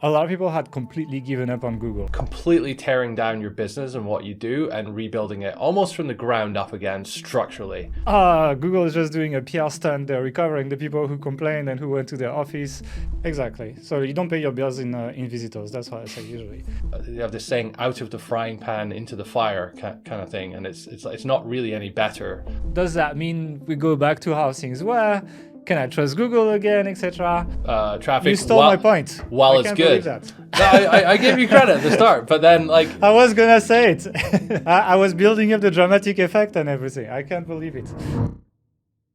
A lot of people had completely given up on Google. Completely tearing down your business and what you do and rebuilding it almost from the ground up again structurally. Google is just doing a PR stunt. They're recovering the people who complained and who went to their office. Exactly. So you don't pay your bills in visitors. That's what I say usually. You have this saying, out of the frying pan into the fire kind of thing. And it's not really any better. Does that mean we go back to how things were? Can I trust Google again, etc.? Traffic. You stole my point. While it's good. No, I gave you credit at the start, but then I was gonna say it. I was building up the dramatic effect and everything. I can't believe it.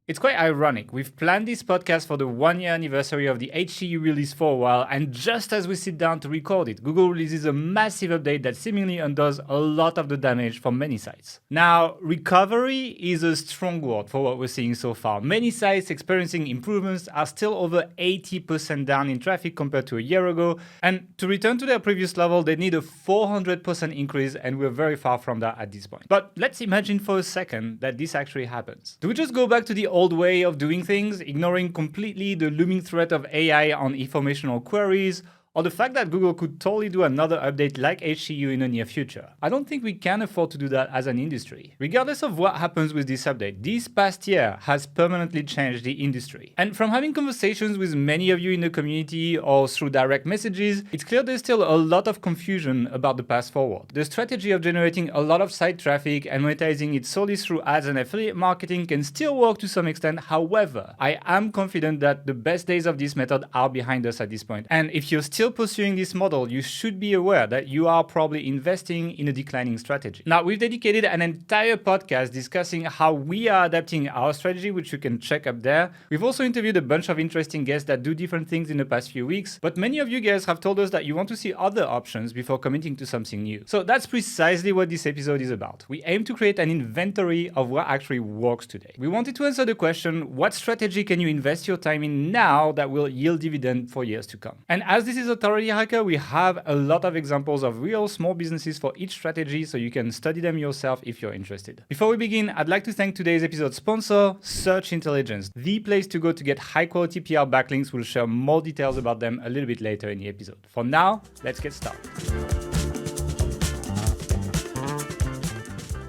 It's quite ironic. We've planned this podcast for the 1-year anniversary of the HCU release for a while, and just as we sit down to record it, Google releases a massive update that seemingly undoes a lot of the damage from many sites. Now, recovery is a strong word for what we're seeing so far. Many sites experiencing improvements are still over 80% down in traffic compared to a year ago, and to return to their previous level, they need a 400% increase, and we're very far from that at this point. But let's imagine for a second that this actually happens. Do we just go back to the old way of doing things, ignoring completely the looming threat of AI on informational queries, or the fact that Google could totally do another update like HCU in the near future? I don't think we can afford to do that as an industry. Regardless of what happens with this update, this past year has permanently changed the industry. And from having conversations with many of you in the community or through direct messages, it's clear there's still a lot of confusion about the path forward. The strategy of generating a lot of site traffic and monetizing it solely through ads and affiliate marketing can still work to some extent. However, I am confident that the best days of this method are behind us at this point. And if you're still pursuing this model, you should be aware that you are probably investing in a declining strategy. Now, we've dedicated an entire podcast discussing how we are adapting our strategy, which you can check up there. We've also interviewed a bunch of interesting guests that do different things in the past few weeks, but many of you guys have told us that you want to see other options before committing to something new. So that's precisely what this episode is about. We aim to create an inventory of what actually works today. We wanted to answer the question, what strategy can you invest your time in now that will yield dividend for years to come? And as this is Authority Hacker, we have a lot of examples of real small businesses for each strategy, so you can study them yourself if you're interested. Before we begin, I'd like to thank today's episode sponsor, Search Intelligence, the place to go to get high quality PR backlinks. We'll share more details about them a little bit later in the episode. For now, let's get started.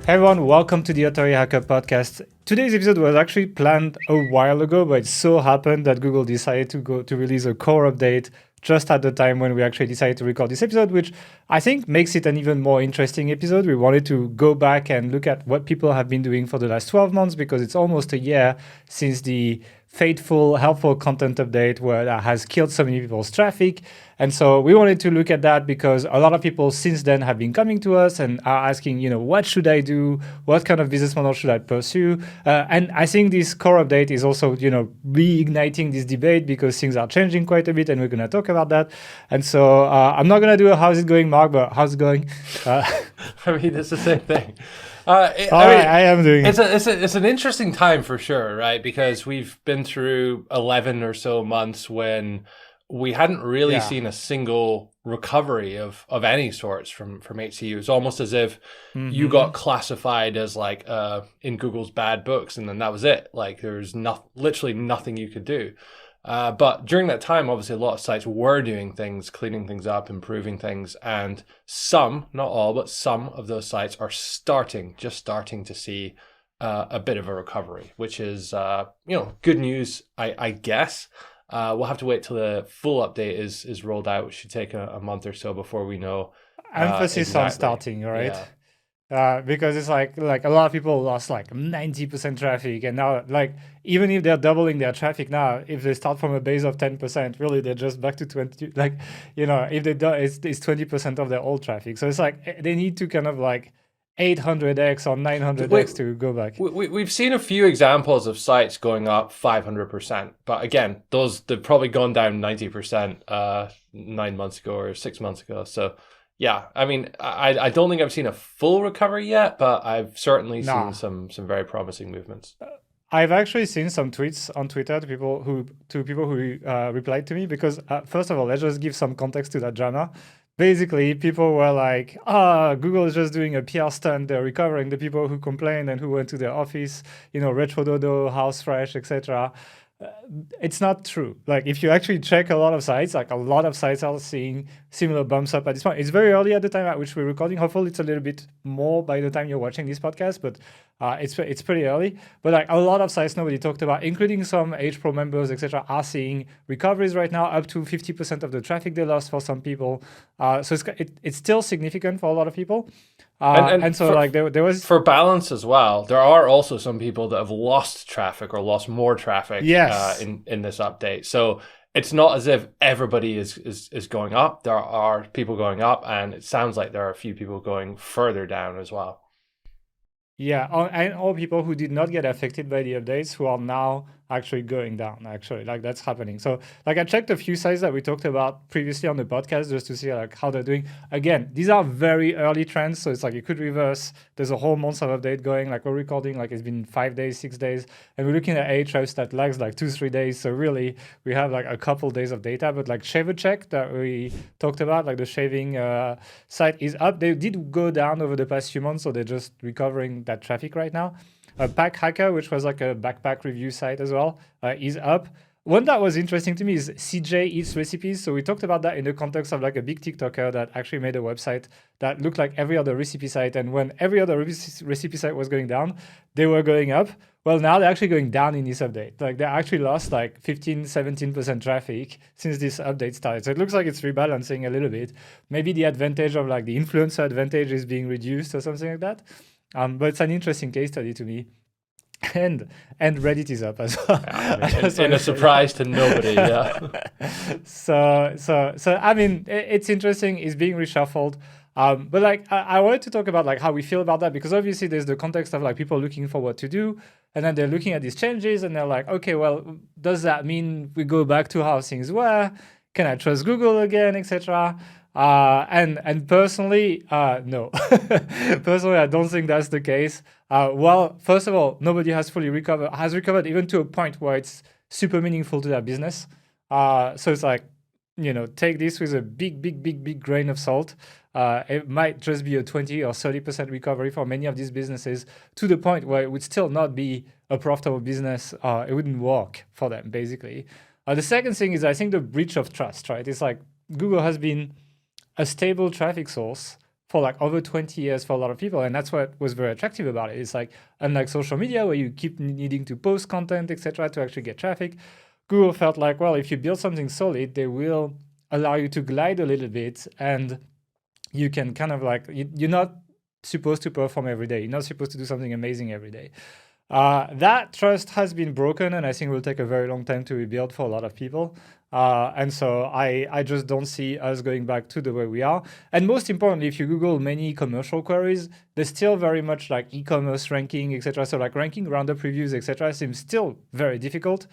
Hey everyone, welcome to the Authority Hacker podcast. Today's episode was actually planned a while ago, but it so happened that Google decided to release a core update just at the time when we actually decided to record this episode, which I think makes it an even more interesting episode. We wanted to go back and look at what people have been doing for the last 12 months, because it's almost a year since the fateful, helpful content update that has killed so many people's traffic. And so we wanted to look at that because a lot of people since then have been coming to us and are asking, what should I do? What kind of business model should I pursue? And I think this core update is also, reigniting this debate because things are changing quite a bit and we're going to talk about that. And so I'm not going to do a how's it going, Mark, but how's it going? I mean, it's the same thing. I am doing it. It's an interesting time for sure, right? Because we've been through 11 or so months when we hadn't really seen a single recovery of any sorts from HCU. It's almost as if you got classified as in Google's bad books, and then that was it. There's literally nothing you could do. But during that time, obviously, a lot of sites were doing things, cleaning things up, improving things. And some, not all, but some of those sites are just starting to see a bit of a recovery, which is, good news, I guess. We'll have to wait till the full update is rolled out, which should take a month or so before we know. Emphasis on starting, right? Yeah. Because it's like a lot of people lost 90% traffic, and now even if they're doubling their traffic now, if they start from a base of 10%, really they're just back to 20. If they do, it's 20% of their old traffic. So it's they need to kind of 800x or 900x to go back. We've seen a few examples of sites going up 500%, but again, they've probably gone down 90% 9 months ago or 6 months ago. So. Yeah, I mean, I don't think I've seen a full recovery yet, but I've certainly seen some very promising movements. I've actually seen some tweets on Twitter to people who replied to me because first of all, let's just give some context to that drama. Basically, people were like, Google is just doing a PR stunt. They're recovering the people who complained and who went to their office, Retro Dodo, House Fresh, etc. it's not true. Like if you actually check a lot of sites, like a lot of sites are seeing similar bumps up at this point. It's very early at the time at which we're recording. Hopefully it's a little bit more by the time you're watching this podcast, but it's pretty early. But like a lot of sites nobody talked about, including some H Pro members, etc., are seeing recoveries right now, up to 50% of the traffic they lost for some people. So it's still significant for a lot of people. And so like there was, for balance as well, there are also some people that have lost traffic or lost more traffic in this update. So it's not as if everybody is going up. There are people going up, and it sounds like there are a few people going further down as well. Yeah, and all people who did not get affected by the updates who are now actually going down, actually, like that's happening. So like I checked a few sites that we talked about previously on the podcast just to see like how they're doing. Again, these are very early trends, so it's like you could reverse. There's a whole month of update going, like we're recording, like it's been 5 days, 6 days, and we're looking at Ahrefs that lags like 2-3 days. So really we have like a couple days of data, but like Shaver Check that we talked about, like the shaving site is up. They did go down over the past few months, so they're just recovering that traffic right now. Pack Hacker, which was like a backpack review site as well, is up. One that was interesting to me is CJ Eats Recipes. So we talked about that in the context of like a big TikToker that actually made a website that looked like every other recipe site. And when every other recipe site was going down, they were going up. Well, now they're actually going down in this update. Like they actually lost like 15-17% traffic since this update started. So it looks like it's rebalancing a little bit. Maybe the advantage of like the influencer advantage is being reduced or something like that. But it's an interesting case study to me. And Reddit is up as well. In a surprise to nobody, yeah. So I mean, it's interesting. It's being reshuffled. But like, I wanted to talk about like how we feel about that, because obviously there's the context of like people looking for what to do, and then they're looking at these changes and they're like, okay, well, does that mean we go back to how things were? Can I trust Google again, etc.? And personally, no. Personally, I don't think that's the case. Well, first of all, nobody has fully recovered even to a point where it's super meaningful to their business. So it's like, take this with a big grain of salt. It might just be a 20 or 30% recovery for many of these businesses, to the point where it would still not be a profitable business. It wouldn't work for them, basically. The second thing is, I think, the breach of trust, right? It's like Google has been a stable traffic source for like over 20 years for a lot of people. And that's what was very attractive about it. It's like, unlike social media where you keep needing to post content, etc., to actually get traffic, Google felt like, well, if you build something solid, they will allow you to glide a little bit, and you can kind of like, you're not supposed to perform every day. You're not supposed to do something amazing every day. That trust has been broken, and I think will take a very long time to rebuild for a lot of people. And so I just don't see us going back to the way we are. And most importantly, if you Google many commercial queries, there's still very much like e-commerce ranking, etc. So like ranking roundup reviews, etc. seems still very difficult.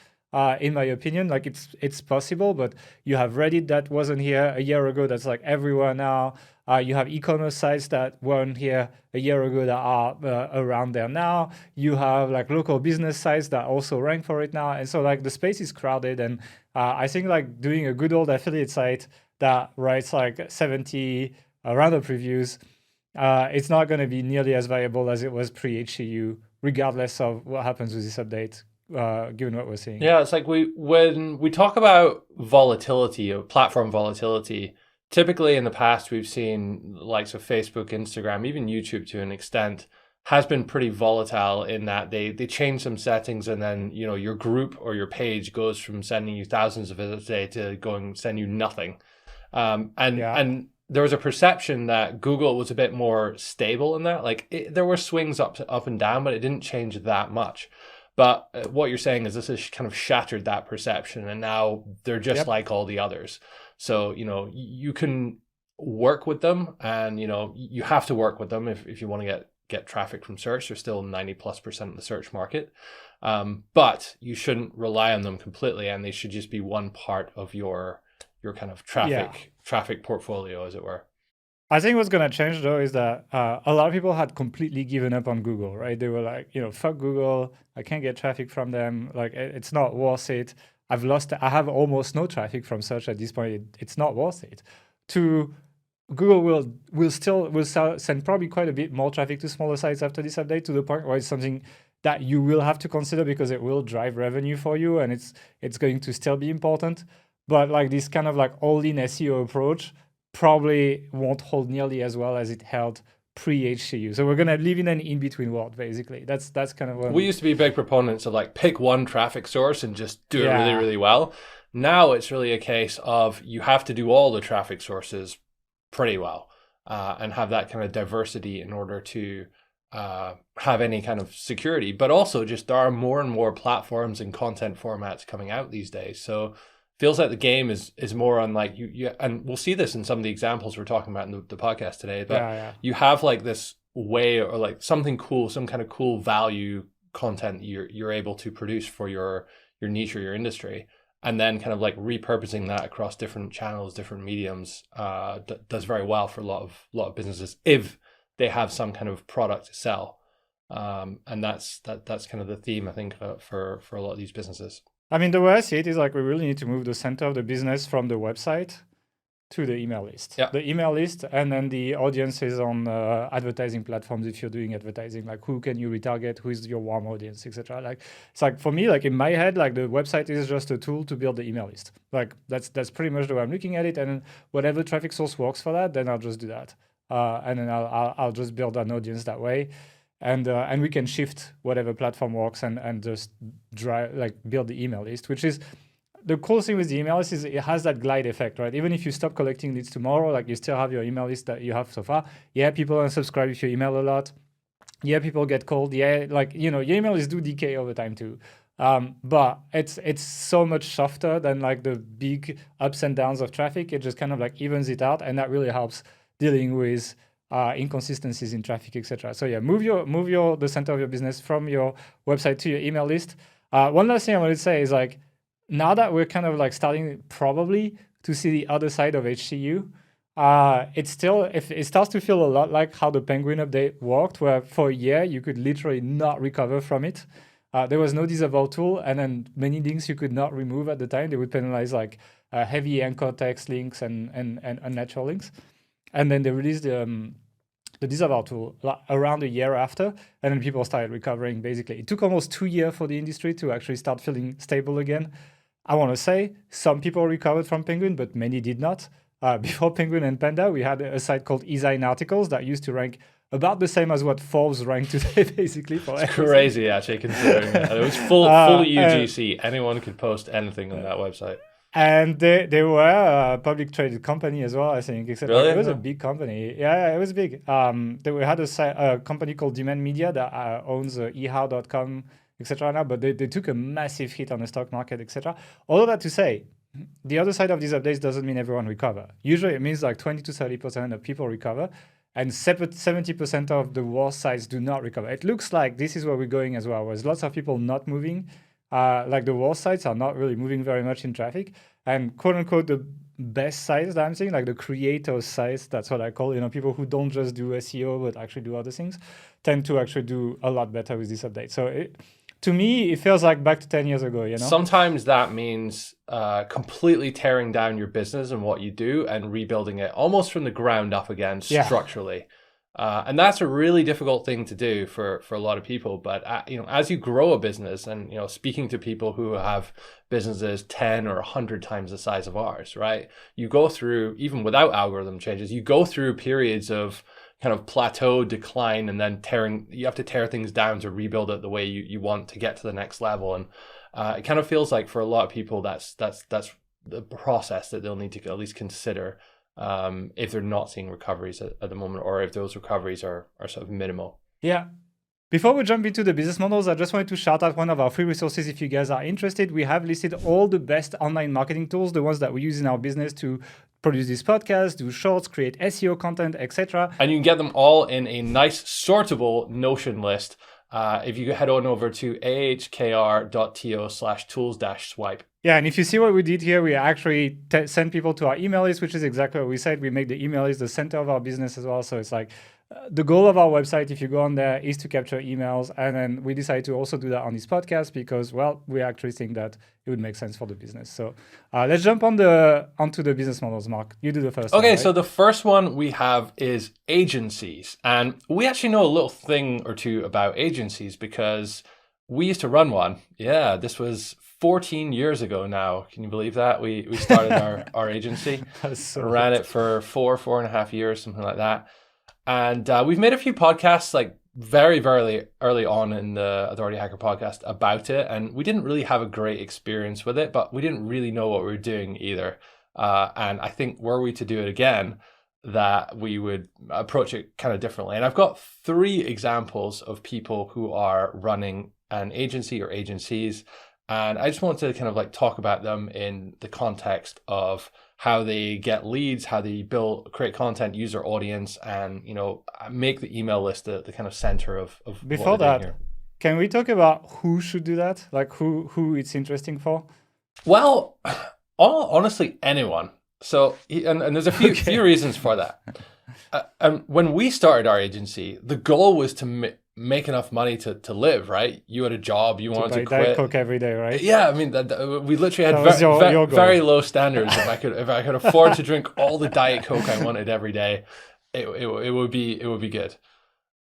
In my opinion, like it's possible, but you have Reddit that wasn't here a year ago, that's like everywhere now. You have e-commerce sites that weren't here a year ago that are around there now. You have like local business sites that also rank for it now. And so like the space is crowded, and I think like doing a good old affiliate site that writes like 70 roundup reviews, it's not going to be nearly as viable as it was pre-HCU, regardless of what happens with this update. Given what we're seeing. Yeah, it's like when we talk about volatility, or platform volatility, typically in the past we've seen the likes of Facebook, Instagram, even YouTube to an extent, has been pretty volatile in that they change some settings, and then your group or your page goes from sending you thousands of visits a day to going send you nothing. And there was a perception that Google was a bit more stable in that. Like there were swings up and down, but it didn't change that much. But what you're saying is this has kind of shattered that perception, and now they're just like all the others. So, you can work with them, and, you have to work with them if you want to get traffic from search. They're still 90+% of the search market. But you shouldn't rely on them completely, and they should just be one part of your kind of traffic portfolio, as it were. I think what's going to change, though, is that a lot of people had completely given up on Google, right? They were like, fuck Google. I can't get traffic from them. Like, it's not worth it. I have almost no traffic from search at this point. It's not worth it. Google will send probably quite a bit more traffic to smaller sites after this update, to the point where it's something that you will have to consider because it will drive revenue for you, and it's going to still be important. But like this kind of like all-in SEO approach probably won't hold nearly as well as it held pre-HCU. So we're gonna live in an in-between world, basically. That's kind of what we used to be big proponents of like pick one traffic source and just do it really, really well. Now it's really a case of you have to do all the traffic sources pretty well, and have that kind of diversity in order to have any kind of security. But also just there are more and more platforms and content formats coming out these days. So feels like the game is more on like you and we'll see this in some of the examples we're talking about in the podcast today, but you have like this way or like something cool, some kind of cool value content you're able to produce for your niche or your industry, and then kind of like repurposing that across different channels, different mediums, does very well for a lot of businesses if they have some kind of product to sell, and that's kind of the theme, I think, for a lot of these businesses. I mean, the way I see it is like we really need to move the center of the business from the website to the email list. Yeah. The email list, and then the audiences on advertising platforms if you're doing advertising, like who can you retarget, who is your warm audience, etc. Like it's like for me, like in my head, like the website is just a tool to build the email list. Like that's pretty much the way I'm looking at it. And then whatever traffic source works for that, then I'll just do that. And then I'll just build an audience that way. And we can shift whatever platform works and just build the email list, which is the cool thing with the email list is it has that glide effect, right? Even if you stop collecting leads tomorrow, like you still have your email list that you have so far. Yeah, people unsubscribe if you email a lot. Yeah, people get cold. Yeah, like, your emails do decay over time too. But it's so much softer than like the big ups and downs of traffic. It just kind of like evens it out, and that really helps dealing with inconsistencies in traffic, etc. So yeah, move the center of your business from your website to your email list. One last thing I wanted to say is like, now that we're kind of like starting probably to see the other side of HCU, it starts to feel a lot like how the Penguin update worked, where for a year you could literally not recover from it. There was no disavow tool, and then many links you could not remove at the time. They would penalize like heavy anchor text links and unnatural links. And then they released the disavow tool around a year after, and then people started recovering. Basically, it took almost 2 years for the industry to actually start feeling stable again. I want to say some people recovered from Penguin, but many did not. Before Penguin and Panda, we had a site called eSign Articles that used to rank about the same as what Forbes ranked today, basically. For it's crazy, actually, considering that. It was fully UGC. Anyone could post anything on that website. And they were a public traded company as well, I think. Except really? It was a big company. Yeah, it was big. They had a company called Demand Media that owns eHow.com, etc. now, but they took a massive hit on the stock market, etc. All of that to say, the other side of these updates doesn't mean everyone recover. Usually it means like 20 to 30% of people recover, and 70% of the worst sites do not recover. It looks like this is where we're going as well. There's lots of people not moving. Like the worst sites are not really moving very much in traffic, and quote unquote the best sites that I'm seeing, like the creator sites, that's what I call, people who don't just do SEO but actually do other things, tend to actually do a lot better with this update. So to me, it feels like back to 10 years ago, Sometimes that means completely tearing down your business and what you do and rebuilding it almost from the ground up again structurally. And that's a really difficult thing to do for a lot of people. But as you grow a business, and speaking to people who have businesses 10 or 100 times the size of ours, right? You go through, even without algorithm changes, you go through periods of kind of plateau decline, and then you have to tear things down to rebuild it the way you want to get to the next level. And it kind of feels like for a lot of people that's the process that they'll need to at least consider. If they're not seeing recoveries at the moment, or if those recoveries are sort of minimal. Yeah. Before we jump into the business models, I just wanted to shout out one of our free resources. If you guys are interested, we have listed all the best online marketing tools, the ones that we use in our business to produce this podcast, do shorts, create SEO content, etc. And you can get them all in a nice sortable Notion list if you head on over to ahkr.to/tools-swipe. Yeah, and if you see what we did here, we actually send people to our email list, which is exactly what we said. We make the email list the center of our business as well. So it's like the goal of our website, if you go on there, is to capture emails. And then we decided to also do that on this podcast because, well, we actually think that it would make sense for the business. So let's jump onto the business models, Mark. You do the first one, Okay, right? so the first one we have is agencies. And we actually know a little thing or two about agencies because we used to run one. Yeah, this was 14 years ago now. Can you believe that? We started our agency, ran it for 4.5 years, something like that. And we've made a few podcasts like very, very early on in the Authority Hacker podcast about it. And we didn't really have a great experience with it, but we didn't really know what we were doing either. And I think were we to do it again, that we would approach it kind of differently. And I've got 3 examples of people who are running an agency or agencies. And I just wanted to kind of like talk about them in the context of how they get leads, how they create content, use their audience, and make the email list the kind of center of Before what they're that, doing here. Can we talk about who should do that? Like who it's interesting for? Well, honestly, anyone. So, and there's a few reasons for that. And when we started our agency, the goal was to make enough money to live, right? You had a job, you wanted to quit. Diet Coke every day, right? Yeah, I mean, we literally had very low standards. If I could afford to drink all the Diet Coke I wanted every day, it would be good.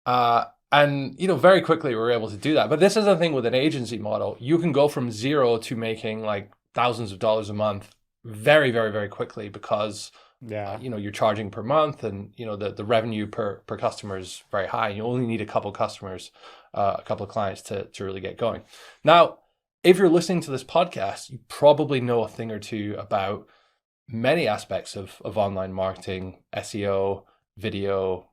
And very quickly we were able to do that. But this is the thing with an agency model: you can go from zero to making like thousands of dollars a month very, very, very quickly because you're charging per month, and the revenue per customer is very high. You only need a couple of customers, a couple of clients to really get going. Now, if you're listening to this podcast, you probably know a thing or two about many aspects of online marketing, SEO, video,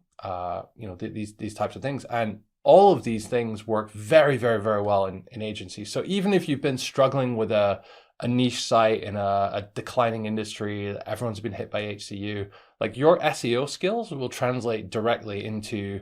these types of things. And all of these things work very, very, very well in agencies. So even if you've been struggling with a niche site in a declining industry, everyone's been hit by HCU, like your SEO skills will translate directly into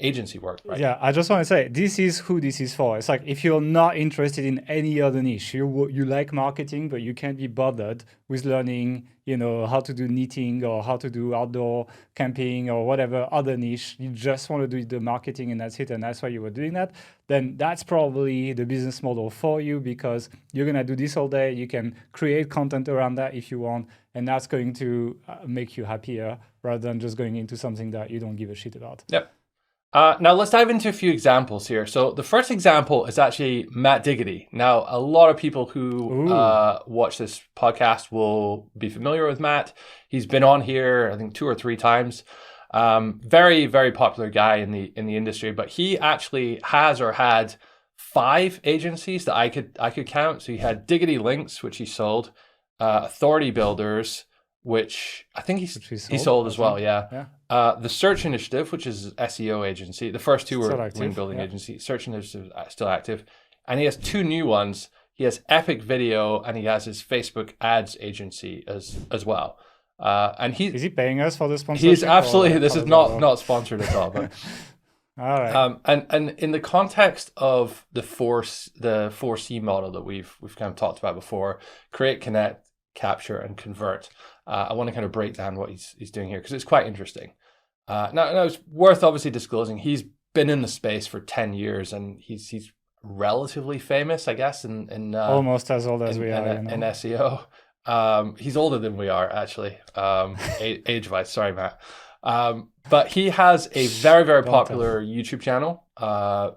agency work, right? Yeah, I just want to say, this is who this is for. It's like, if you're not interested in any other niche, you like marketing, but you can't be bothered with learning, how to do knitting or how to do outdoor camping or whatever other niche. You just want to do the marketing and that's it. And that's why you were doing that. Then that's probably the business model for you, because you're going to do this all day. You can create content around that if you want. And that's going to make you happier rather than just going into something that you don't give a shit about. Yep. Now let's dive into a few examples here. So the first example is actually Matt Diggity. Now, a lot of people who watch this podcast will be familiar with Matt. He's been on here, I think 2 or 3 times. Very, very popular guy in the industry, but he actually has or had 5 agencies that I could count. So he had Diggity Links, which he sold, Authority Builders, which I think he sold as well. Yeah. The Search Initiative, which is SEO agency. The first 2 were link building agency. Search Initiative is still active. And he has 2 new ones. He has Epic Video, and he has his Facebook ads agency as well. And is he paying us for the sponsorship? He's absolutely, this is not sponsored at all, but all right. And in the context of the 4C model that we've kind of talked about before, create, connect, capture, and convert. I want to kind of break down what he's doing here because it's quite interesting. Now it's worth obviously disclosing he's been in the space for 10 years and he's relatively famous, I guess, in almost as old as we are in SEO. He's older than we are actually, age-wise. Sorry, Matt. But he has a very, very popular YouTube channel.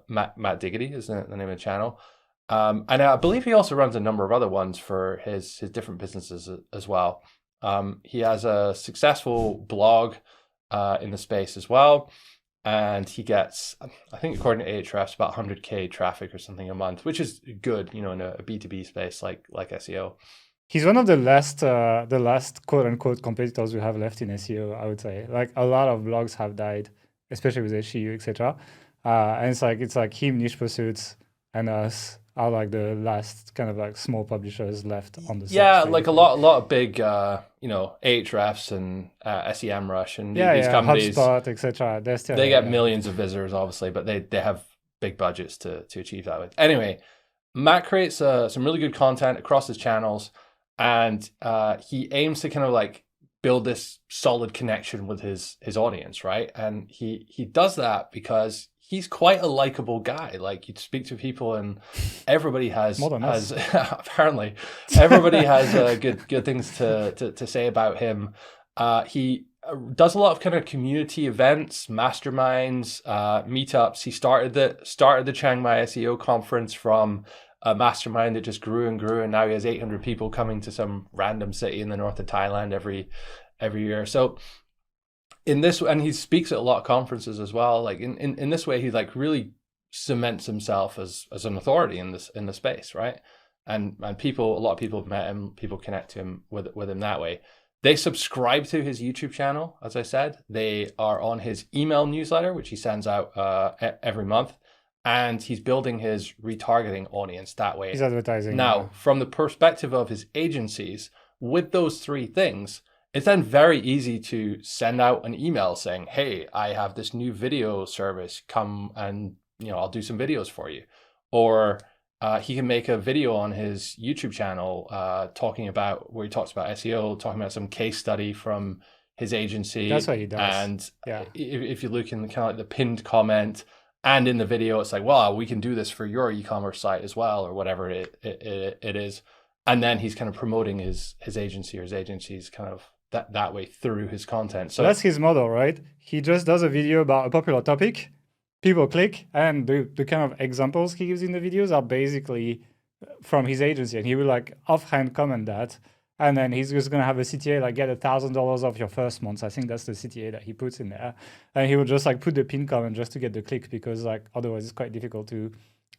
Matt Diggity is the name of the channel. And I believe he also runs a number of other ones for his different businesses as well. He has a successful blog in the space as well. And he gets, I think according to Ahrefs, about 100K traffic or something a month, which is good, in a B2B space like SEO. He's one of the last quote unquote competitors we have left in SEO, I would say. Like a lot of blogs have died, especially with HCU, etc. And it's like him, Niche Pursuits, and us are like the last kind of like small publishers left on the yeah, like a lot of big Ahrefs and SEMrush and these companies, HubSpot, etc. They get millions of visitors, obviously, but they have big budgets to achieve that with. Anyway, Matt creates some really good content across his channels, and he aims to kind of like build this solid connection with his audience, right? And he does that because he's quite a likable guy. Like, you'd speak to people and everybody has apparently everybody has good things to say about him. He does a lot of kind of community events, masterminds, meetups. He started the Chiang Mai SEO conference from a mastermind that just grew and grew, and now he has 800 people coming to some random city in the north of Thailand every year. So in this, and he speaks at a lot of conferences as well. Like in this way, he like really cements himself as an authority in the space, right? And a lot of people have met him, people connect to him with him that way. They subscribe to his YouTube channel, as I said. They are on his email newsletter, which he sends out every month. And he's building his retargeting audience that way. He's advertising. Now, from the perspective of his agencies, with those three things, it's then very easy to send out an email saying, hey, I have this new video service. Come and, I'll do some videos for you. Or he can make a video on his YouTube channel where he talks about SEO, talking about some case study from his agency. That's what he does. And if you look in kind of like the pinned comment, and in the video, it's like, well, we can do this for your e-commerce site as well, or whatever it is. And then he's kind of promoting his agency, or his agency's kind of that way through his content. So that's his model, right? He just does a video about a popular topic, people click, and the kind of examples he gives in the videos are basically from his agency, and he will like offhand comment that. And then he's just going to have a CTA like get $1,000 off your first month. I think that's the CTA that he puts in there. And he will just like put the pin comment just to get the click, because like otherwise it's quite difficult to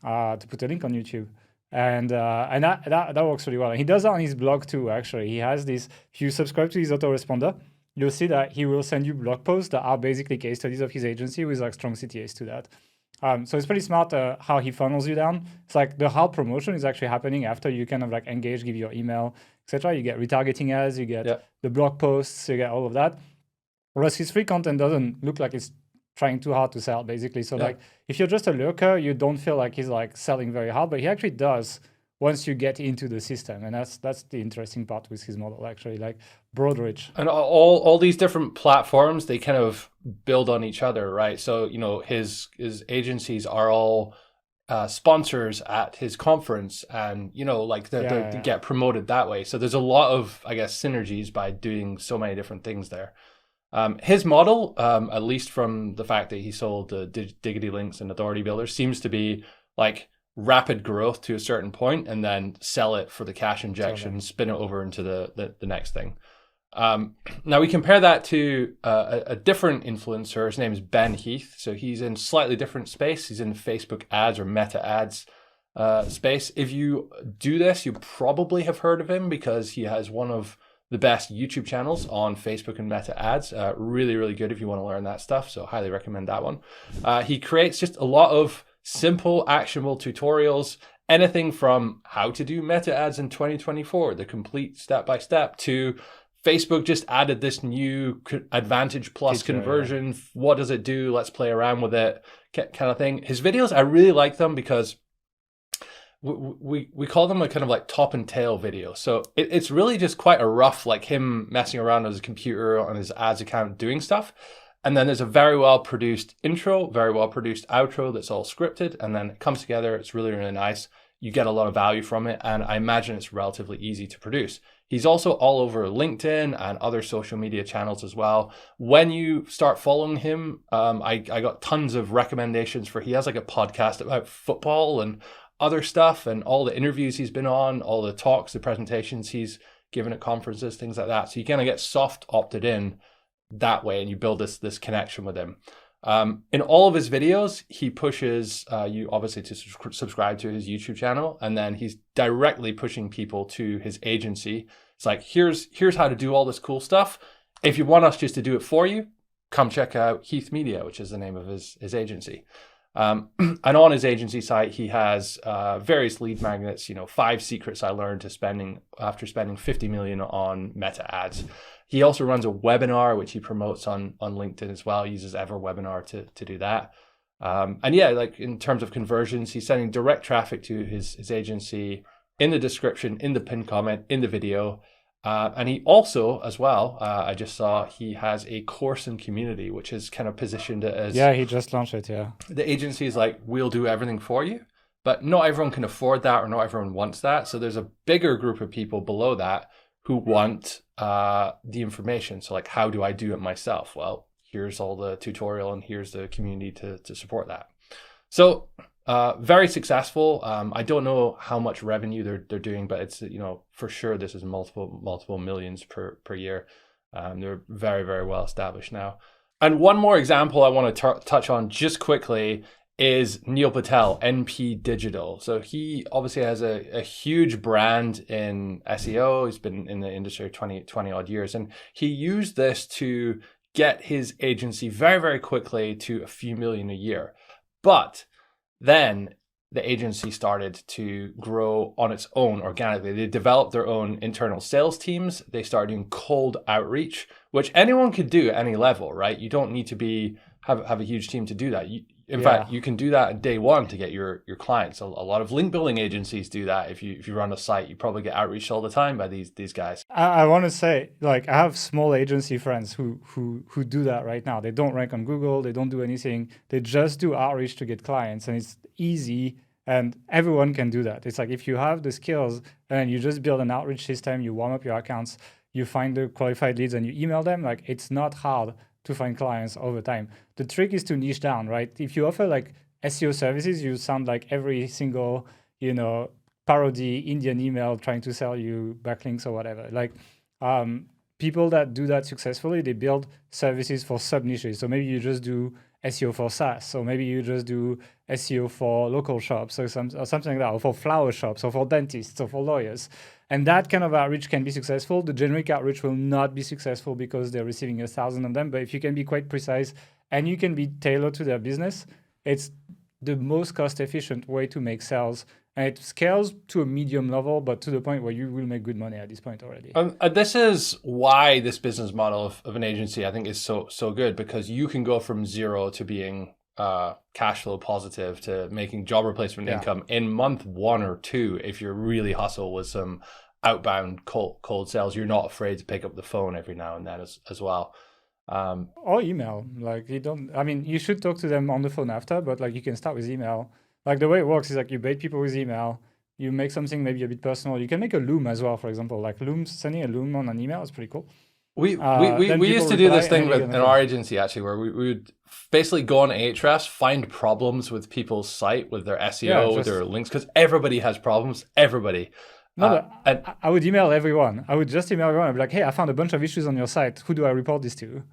put a link on YouTube. And that works really well. And he does that on his blog too, actually. He has this, if you subscribe to his autoresponder, you'll see that he will send you blog posts that are basically case studies of his agency with like strong CTAs to that. So it's pretty smart how he funnels you down. It's like the hard promotion is actually happening after you kind of like engage, give your email, etc. You get retargeting ads, you get the blog posts, you get all of that. Whereas his free content doesn't look like it's trying too hard to sell, basically. So like if you're just a lurker, you don't feel like he's like selling very hard, but he actually does once you get into the system. And that's the interesting part with his model, actually, like broad reach. And all these different platforms, they kind of build on each other, right? So, his agencies are all sponsors at his conference, and, they get promoted that way. So there's a lot of, I guess, synergies by doing so many different things there. His model, at least from the fact that he sold the Diggity Links and Authority Builder, seems to be like rapid growth to a certain point and then sell it for the cash injection, spin it over into the next thing. Now we compare that to a different influencer. His name is Ben Heath. So he's in slightly different space. He's in Facebook ads or meta ads space. If you do this, you probably have heard of him because he has one of the best YouTube channels on Facebook and meta ads. Really, really good if you want to learn that stuff. So highly recommend that one. He creates just a lot of simple, actionable tutorials, anything from how to do meta ads in 2024, the complete step-by-step, to Facebook just added this new Advantage Plus conversion. Yeah. What does it do? Let's play around with it, kind of thing. His videos, I really like them because we call them a kind of like top and tail video. So it's really just quite a rough, like him messing around on his computer on his ads account doing stuff. And then there's a very well produced intro, very well produced outro that's all scripted, and then it comes together. It's really, really nice. You get a lot of value from it, and I imagine it's relatively easy to produce. He's also all over LinkedIn and other social media channels as well. When you start following him, I got tons of recommendations for, he has like a podcast about football and other stuff, and all the interviews he's been on, all the talks, the presentations he's given at conferences, things like that. So you kind of get soft opted in that way, and you build this connection with him. In all of his videos, he pushes you obviously to subscribe to his YouTube channel, and then he's directly pushing people to his agency. It's like, here's how to do all this cool stuff. If you want us just to do it for you, come check out Heath Media, which is the name of his agency. And on his agency site, he has various lead magnets, 5 secrets I learned after spending 50 million on meta ads. He also runs a webinar, which he promotes on LinkedIn as well. He uses EverWebinar to do that. And yeah, like in terms of conversions, he's sending direct traffic to his agency in the description, in the pinned comment, in the video. And he also, as well, I just saw he has a course and community, which is kind of positioned as he just launched it. The agency is like, we'll do everything for you, but not everyone can afford that, or not everyone wants that. So there's a bigger group of people below that who want the information. So like, how do I do it myself? Well, here's all the tutorial and here's the community to support that. So very successful. I don't know how much revenue they're doing, but it's, for sure this is multiple millions per year. They're very, very well established now. And one more example I want to touch on just quickly is Neil Patel, NP Digital. So he obviously has a huge brand in SEO. He's been in the industry 20 odd years, and he used this to get his agency very, very quickly to a few million a year. But then the agency started to grow on its own organically. They developed their own internal sales teams. They started doing cold outreach, which anyone could do at any level, right? You don't need to have a huge team to do that. In fact, you can do that at day one to get your clients. A lot of link building agencies do that. If you run a site, you probably get outreached all the time by these guys. I want to say, like, I have small agency friends who do that right now. They don't rank on Google. They don't do anything. They just do outreach to get clients, and it's easy. And everyone can do that. It's like, if you have the skills and you just build an outreach system, you warm up your accounts, you find the qualified leads and you email them, like, it's not hard to find clients over time. The trick is to niche down, right? If you offer like SEO services, you sound like every single, parody Indian email trying to sell you backlinks or whatever. Like, people that do that successfully, they build services for sub niches. So maybe you just do SEO for SaaS, or maybe you just do SEO for local shops or something like that, or for flower shops, or for dentists, or for lawyers. And that kind of outreach can be successful. The generic outreach will not be successful because they're receiving 1,000 of them. But if you can be quite precise and you can be tailored to their business, it's the most cost-efficient way to make sales. And it scales to a medium level, but to the point where you will make good money at this point already. This is why this business model of an agency, I think, is so good, because you can go from zero to being cash flow positive to making job replacement income in month 1 or 2 if you're really hustle with some outbound cold sales. You're not afraid to pick up the phone every now and then as well. Or email. Like, you should talk to them on the phone after, but like, you can start with email. Like, the way it works is like, you bait people with email, you make something maybe a bit personal. You can make a loom as well, for example. Like, sending a loom on an email is pretty cool. We used to do this thing in our agency, actually, where we would basically go on Ahrefs, find problems with people's site, with their SEO, with their links, because everybody has problems. Everybody. No, but I would email everyone. I would just email everyone. I'd be like, hey, I found a bunch of issues on your site. Who do I report this to?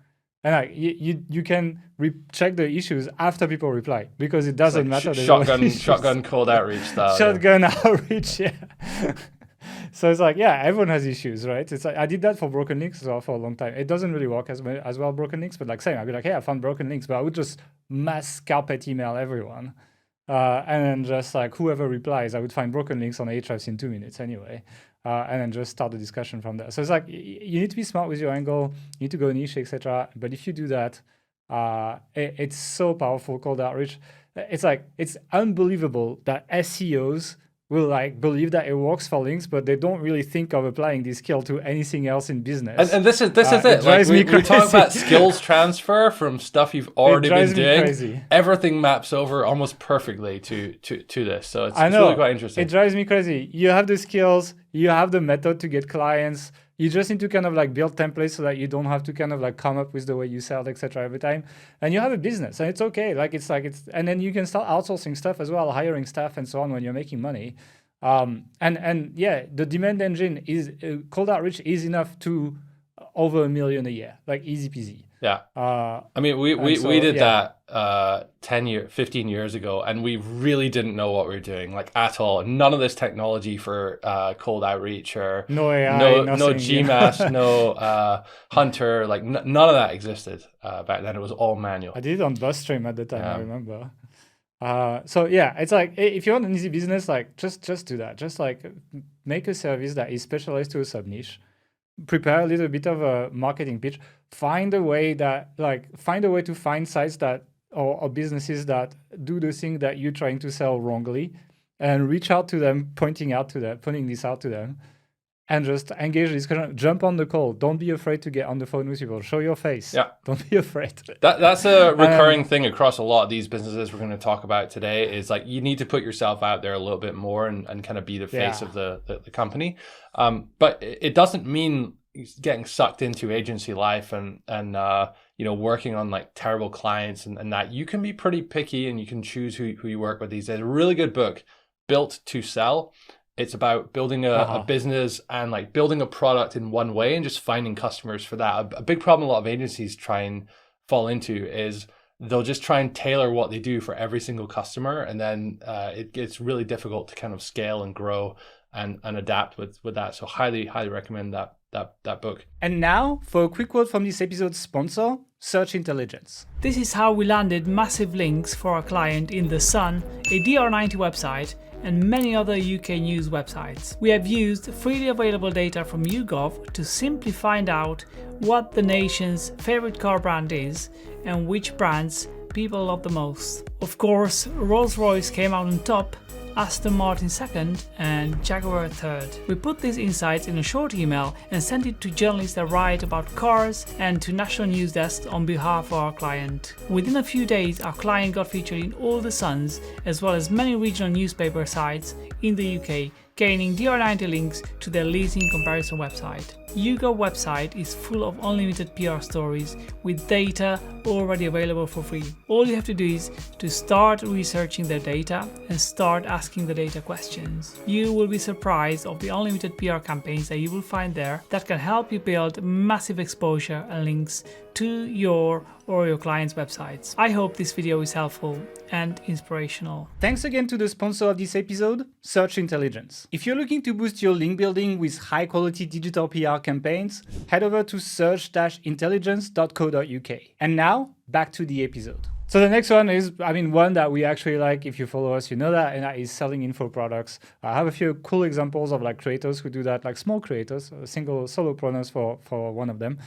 And like, you can check the issues after people reply, because it doesn't matter. Shotgun cold outreach style. Shotgun outreach, yeah. So it's like, yeah, everyone has issues, right? It's like, I did that for broken links as well for a long time. It doesn't really work as well, broken links, but like, same. I'd be like, hey, I found broken links, but I would just mass carpet email everyone. And then just like, whoever replies, I would find broken links on Ahrefs in 2 minutes anyway. And then just start the discussion from there. So it's like, you need to be smart with your angle, you need to go niche, etc. But if you do that, it's so powerful, cold outreach. It's like, it's unbelievable that SEOs will like believe that it works for links, but they don't really think of applying this skill to anything else in business. And this is it. Like, we talk about skills transfer from stuff you've already been doing. Crazy. Everything maps over almost perfectly to this. So it's really quite interesting. It drives me crazy. You have the skills, you have the method to get clients. You just need to kind of like build templates so that you don't have to kind of like come up with the way you sell, etc. every time. And you have a business, and it's okay. And then you can start outsourcing stuff as well, hiring staff and so on when you're making money. And yeah, the demand engine is cold outreach is enough to over $1 million a year, like easy peasy. Yeah. I mean, we did that 15 years ago, and we really didn't know what we were doing, like, at all. None of this technology for cold outreach, or no AI, no GMAS, no Hunter, like none of that existed back then. It was all manual. I did it on BuzzStream at the time, I remember. So yeah, it's like, if you want an easy business, like just do that. Just like make a service that is specialized to a sub niche. Prepare a little bit of a marketing pitch. Find a way to find sites that or businesses that do the thing that you're trying to sell wrongly, and reach out to them, pointing this out to them, and just engage the discussion. Jump on the call. Don't be afraid to get on the phone with people. Show your face. Yeah. Don't be afraid. That's a recurring thing across a lot of these businesses we're going to talk about today, is like you need to put yourself out there a little bit more and kind of be the face of the company. But it doesn't mean getting sucked into agency life and working on like terrible clients and that. You can be pretty picky and you can choose who you work with these days. A really good book, Built to Sell. It's about building a business and like building a product in one way and just finding customers for that. A big problem a lot of agencies try and fall into is they'll just try and tailor what they do for every single customer. And then it gets really difficult to kind of scale and grow and adapt with that. So highly recommend that book. And now for a quick word from this episode's sponsor, Search Intelligence. This is how we landed massive links for our client in The Sun, a DR90 website, and many other UK news websites. We have used freely available data from YouGov to simply find out what the nation's favorite car brand is and which brands people love the most. Of course, Rolls-Royce came out on top, Aston Martin second, and Jaguar third. We put these insights in a short email and sent it to journalists that write about cars and to national news desks on behalf of our client. Within a few days, our client got featured in all the Suns, as well as many regional newspaper sites in the UK, gaining DR90 links to their leasing comparison website. YouGov website is full of unlimited PR stories with data already available for free. All you have to do is to start researching their data and start asking the data questions. You will be surprised of the unlimited PR campaigns that you will find there that can help you build massive exposure and links to your or your clients' websites. I hope this video is helpful and inspirational. Thanks again to the sponsor of this episode, Search Intelligence. If you're looking to boost your link building with high quality digital PR campaigns, head over to search-intelligence.co.uk. And now, back to the episode. So the next one is, one that we actually like. If you follow us, you know that, and that is selling info products. I have a few cool examples of like creators who do that, like small creators, single solopreneurs for one of them.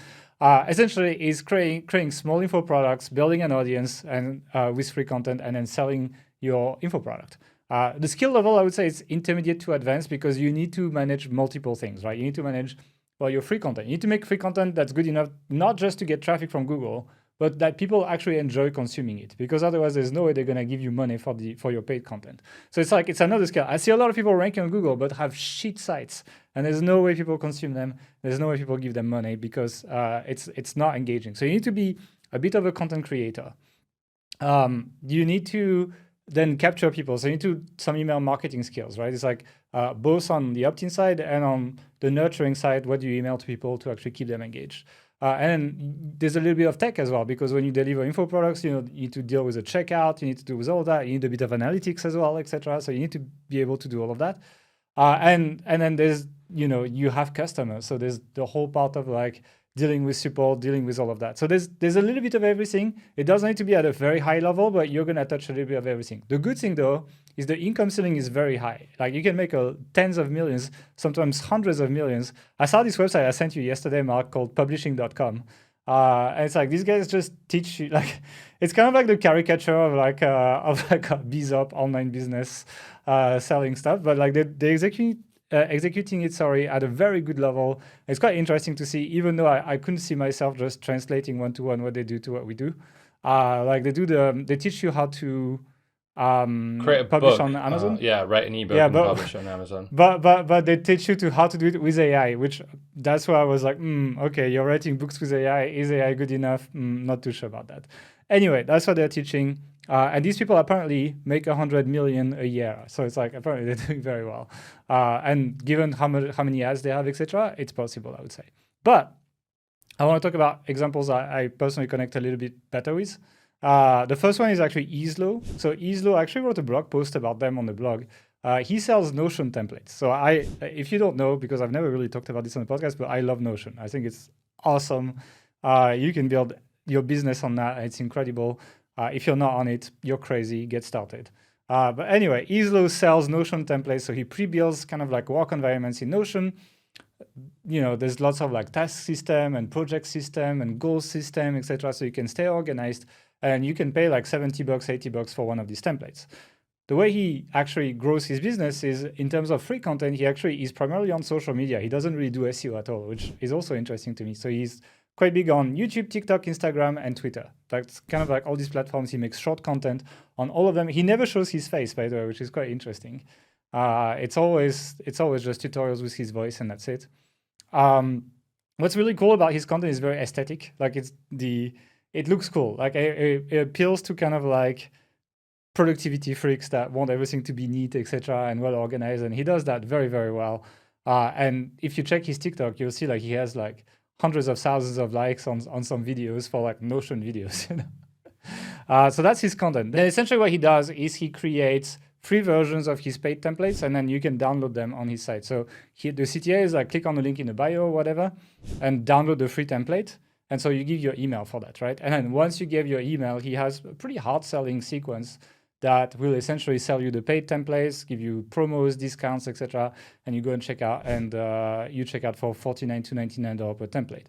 Essentially is creating small info products, building an audience and with free content, and then selling your info product. The skill level, I would say, is intermediate to advanced because you need to manage multiple things, right? You need to manage, your free content. You need to make free content that's good enough, not just to get traffic from Google, but that people actually enjoy consuming it, because otherwise there's no way they're going to give you money for your paid content. So it's another skill. I see a lot of people ranking on Google but have shit sites, and there's no way people consume them. There's no way people give them money because it's not engaging. So you need to be a bit of a content creator. You need to then capture people. So you need some email marketing skills, right? It's like both on the opt-in side and on the nurturing side. What do you email to people to actually keep them engaged? And there's a little bit of tech as well, because when you deliver info products, you need to deal with the checkout, you need to do with all that, you need a bit of analytics as well, etc. So you need to be able to do all of that. And then there's, you have customers. So there's the whole part of like dealing with support, dealing with all of that. So there's a little bit of everything. It doesn't need to be at a very high level, but you're going to touch a little bit of everything. The good thing though is the income ceiling is very high. Like you can make tens of millions, sometimes hundreds of millions. I saw this website I sent you yesterday, Mark, called publishing.com. And it's like these guys just teach you, like it's kind of like the caricature of like a BZOP online business selling stuff, but like they executing it at a very good level. It's quite interesting to see, even though I couldn't see myself just translating one-to-one what they do to what we do. They teach you how to create a publish book on Amazon. Write an ebook and publish on Amazon. But they teach you how to do it with AI, which that's why I was like, okay, you're writing books with AI. Is AI good enough? Not too sure about that. Anyway, that's what they're teaching. And these people apparently make 100 million a year. So it's like, apparently they're doing very well. And given how many ads they have, etc., it's possible, I would say. But I want to talk about examples I personally connect a little bit better with. The first one is actually Islo. So Islo actually wrote a blog post about them on the blog. He sells Notion templates. So if you don't know, because I've never really talked about this on the podcast, but I love Notion. I think it's awesome. You can build your business on that. It's incredible. If you're not on it, you're crazy. Get started. But anyway, Islo sells Notion templates. So he pre-builds kind of like work environments in Notion. There's lots of like task system and project system and goal system, etc. So you can stay organized, and you can pay like $70, $80 for one of these templates. the way he actually grows his business is in terms of free content. He actually is primarily on social media. He doesn't really do SEO at all, which is also interesting to me. So he's quite big on YouTube, TikTok, Instagram, and Twitter. That's kind of like all these platforms. He makes short content on all of them. He never shows his face, by the way, which is quite interesting. It's always just tutorials with his voice, and that's it. What's really cool about his content is very aesthetic. Like it looks cool. Like it appeals to kind of like productivity freaks that want everything to be neat, etc., and well organized. And he does that very, very well. And if you check his TikTok, you'll see like he has like hundreds of thousands of likes on some videos for like Notion videos. You know? So that's his content. Then essentially what he does is he creates free versions of his paid templates, and then you can download them on his site. So the CTA is like click on the link in the bio or whatever and download the free template. And so you give your email for that, right? And then once you give your email, he has a pretty hard selling sequence that will essentially sell you the paid templates, give you promos, discounts, etc. And you go and check out, and you check out for $49 to $99 per template.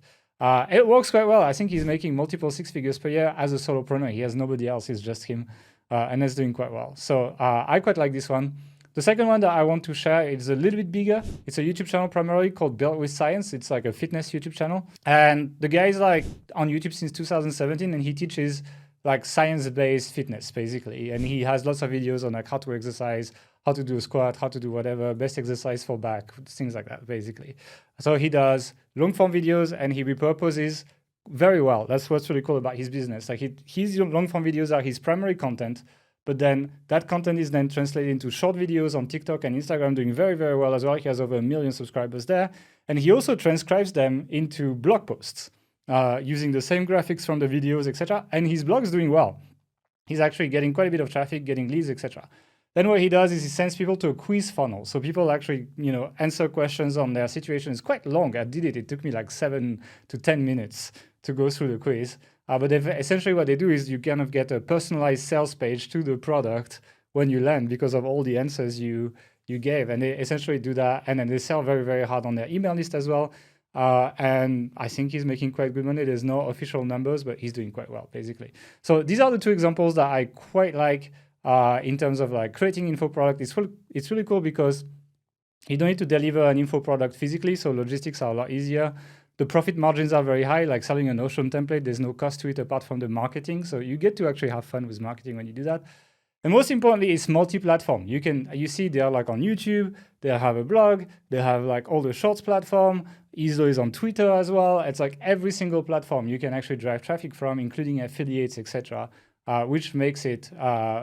It works quite well. I think he's making multiple six figures per year as a solopreneur. He has nobody else, it's just him, and it's doing quite well. So I quite like this one. The second one that I want to share is a little bit bigger. It's a YouTube channel primarily called Built with Science. It's like a fitness YouTube channel. And the guy is like on YouTube since 2017, and he teaches like science-based fitness, basically. And he has lots of videos on like how to exercise, how to do a squat, how to do whatever, best exercise for back, things like that, basically. So he does long-form videos, and he repurposes very well. That's what's really cool about his business. Like his long-form videos are his primary content, but then that content is then translated into short videos on TikTok and Instagram, doing very, very well as well. He has over 1 million subscribers there. And he also transcribes them into blog posts. Using the same graphics from the videos, etc. And his blog is doing well. He's actually getting quite a bit of traffic, getting leads, etc. Then what he does is he sends people to a quiz funnel. So people actually, answer questions on their situation. It's quite long. I did it. It took me like 7 to 10 minutes to go through the quiz. But essentially what they do is you kind of get a personalized sales page to the product when you land because of all the answers you gave. And they essentially do that. And then they sell very, very hard on their email list as well. And I think he's making quite good money. There's no official numbers, but he's doing quite well, basically. So these are the two examples that I quite like in terms of like creating info product. It's really cool because you don't need to deliver an info product physically, so logistics are a lot easier. The profit margins are very high, like selling a Notion template. There's no cost to it apart from the marketing. So you get to actually have fun with marketing when you do that. And most importantly, it's multi-platform. You see they're like on YouTube, they have a blog, they have like all the shorts platform. Islo is on Twitter as well. It's like every single platform you can actually drive traffic from, including affiliates, etc., which makes it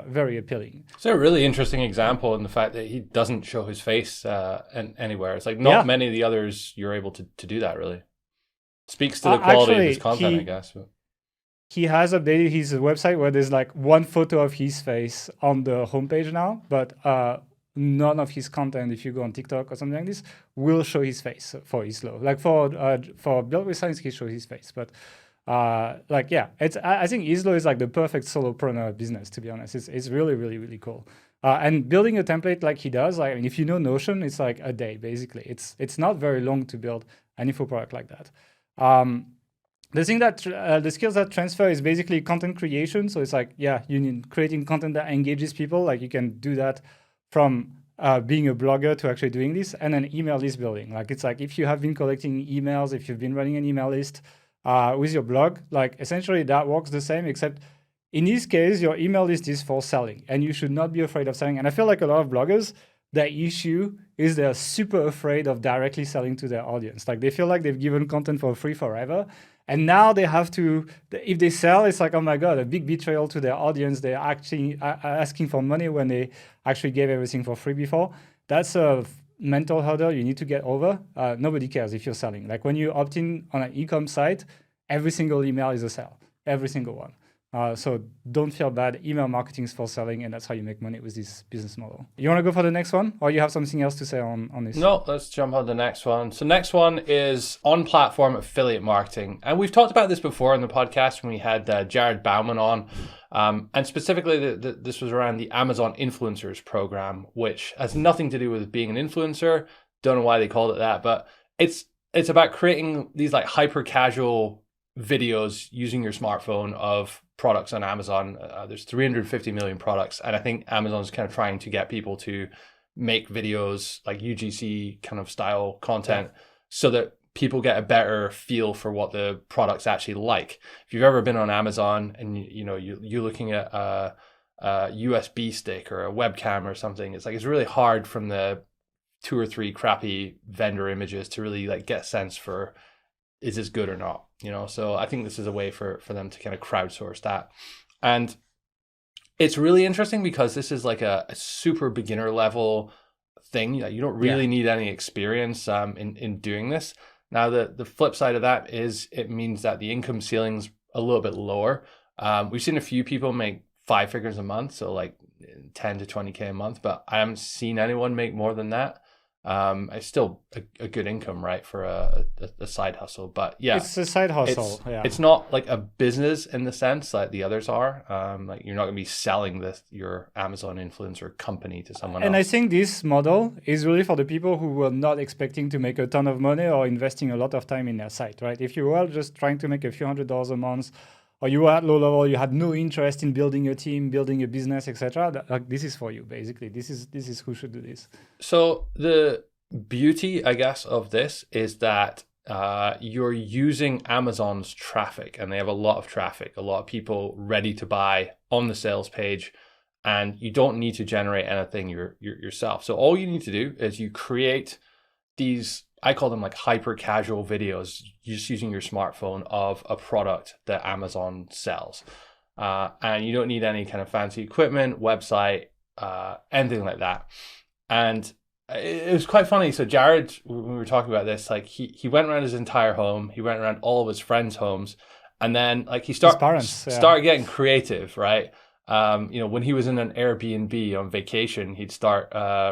very appealing. It's a really interesting example in the fact that he doesn't show his face anywhere. It's like not many of the others you're able to do that, really. Speaks to the quality of his content, I guess. But he has updated his website where there's like one photo of his face on the homepage now, but none of his content, if you go on TikTok or something like this, will show his face for Islo. Like for Built with Science, he shows his face. But I think Islo is like the perfect solopreneur business, to be honest. It's really, really, really cool. And building a template like he does, like, I mean, if you know Notion, it's like a day, basically. It's not very long to build an info product like that. The thing that the skills that transfer is basically content creation. So it's like, you need creating content that engages people. Like you can do that from being a blogger to actually doing this, and then email list building. Like it's like if you have been collecting emails, if you've been running an email list with your blog, like essentially that works the same, except in this case, your email list is for selling, and you should not be afraid of selling. And I feel like a lot of bloggers, their issue is they're super afraid of directly selling to their audience. Like they feel like they've given content for free forever. And now they have to, if they sell, it's like, oh my God, a big betrayal to their audience. They're actually asking for money when they actually gave everything for free before. That's a mental hurdle you need to get over. Nobody cares if you're selling. Like when you opt in on an e-com site, every single email is a sell, every single one. So don't feel bad. Email marketing is for selling, and that's how you make money with this business model. You want to go for the next one, or you have something else to say on this? No, let's jump on the next one. So next one is on-platform affiliate marketing. And we've talked about this before in the podcast when we had Jared Bauman on. And specifically, this was around the Amazon Influencers program, which has nothing to do with being an influencer. Don't know why they called it that, but it's about creating these like hyper-casual videos using your smartphone of products on Amazon. There's 350 million products. And I think Amazon's kind of trying to get people to make videos like UGC kind of style content so that people get a better feel for what the product's actually like. If you've ever been on Amazon and you're looking at a USB stick or a webcam or something, it's really hard from the 2 or 3 crappy vendor images to really like get a sense for, is this good or not? So I think this is a way for them to kind of crowdsource that. And it's really interesting because this is like a super beginner level thing. You don't really need any experience in doing this. Now, the flip side of that is it means that the income ceiling's a little bit lower. We've seen a few people make 5 figures a month, so like 10 to 20K a month, but I haven't seen anyone make more than that. It's still a good income, right, for a side hustle. But yeah, it's a side hustle. It's not like a business in the sense like the others are. Like you're not going to be selling your Amazon influencer company to someone else. And I think this model is really for the people who were not expecting to make a ton of money or investing a lot of time in their site, right? If you were just trying to make a few $100s a month, or you were at low level, you had no interest in building a team, building a business, etc. Like this is for you, basically. This is who should do this. So the beauty, I guess, of this is that you're using Amazon's traffic, and they have a lot of traffic, a lot of people ready to buy on the sales page, and you don't need to generate anything yourself. So all you need to do is you create these, I call them like hyper casual videos, just using your smartphone of a product that Amazon sells. And you don't need any kind of fancy equipment, website, anything like that. And it was quite funny. So Jared, when we were talking about this, like he went around his entire home, he went around all of his friends' homes, and then like he started getting creative, right? When he was in an Airbnb on vacation, he'd start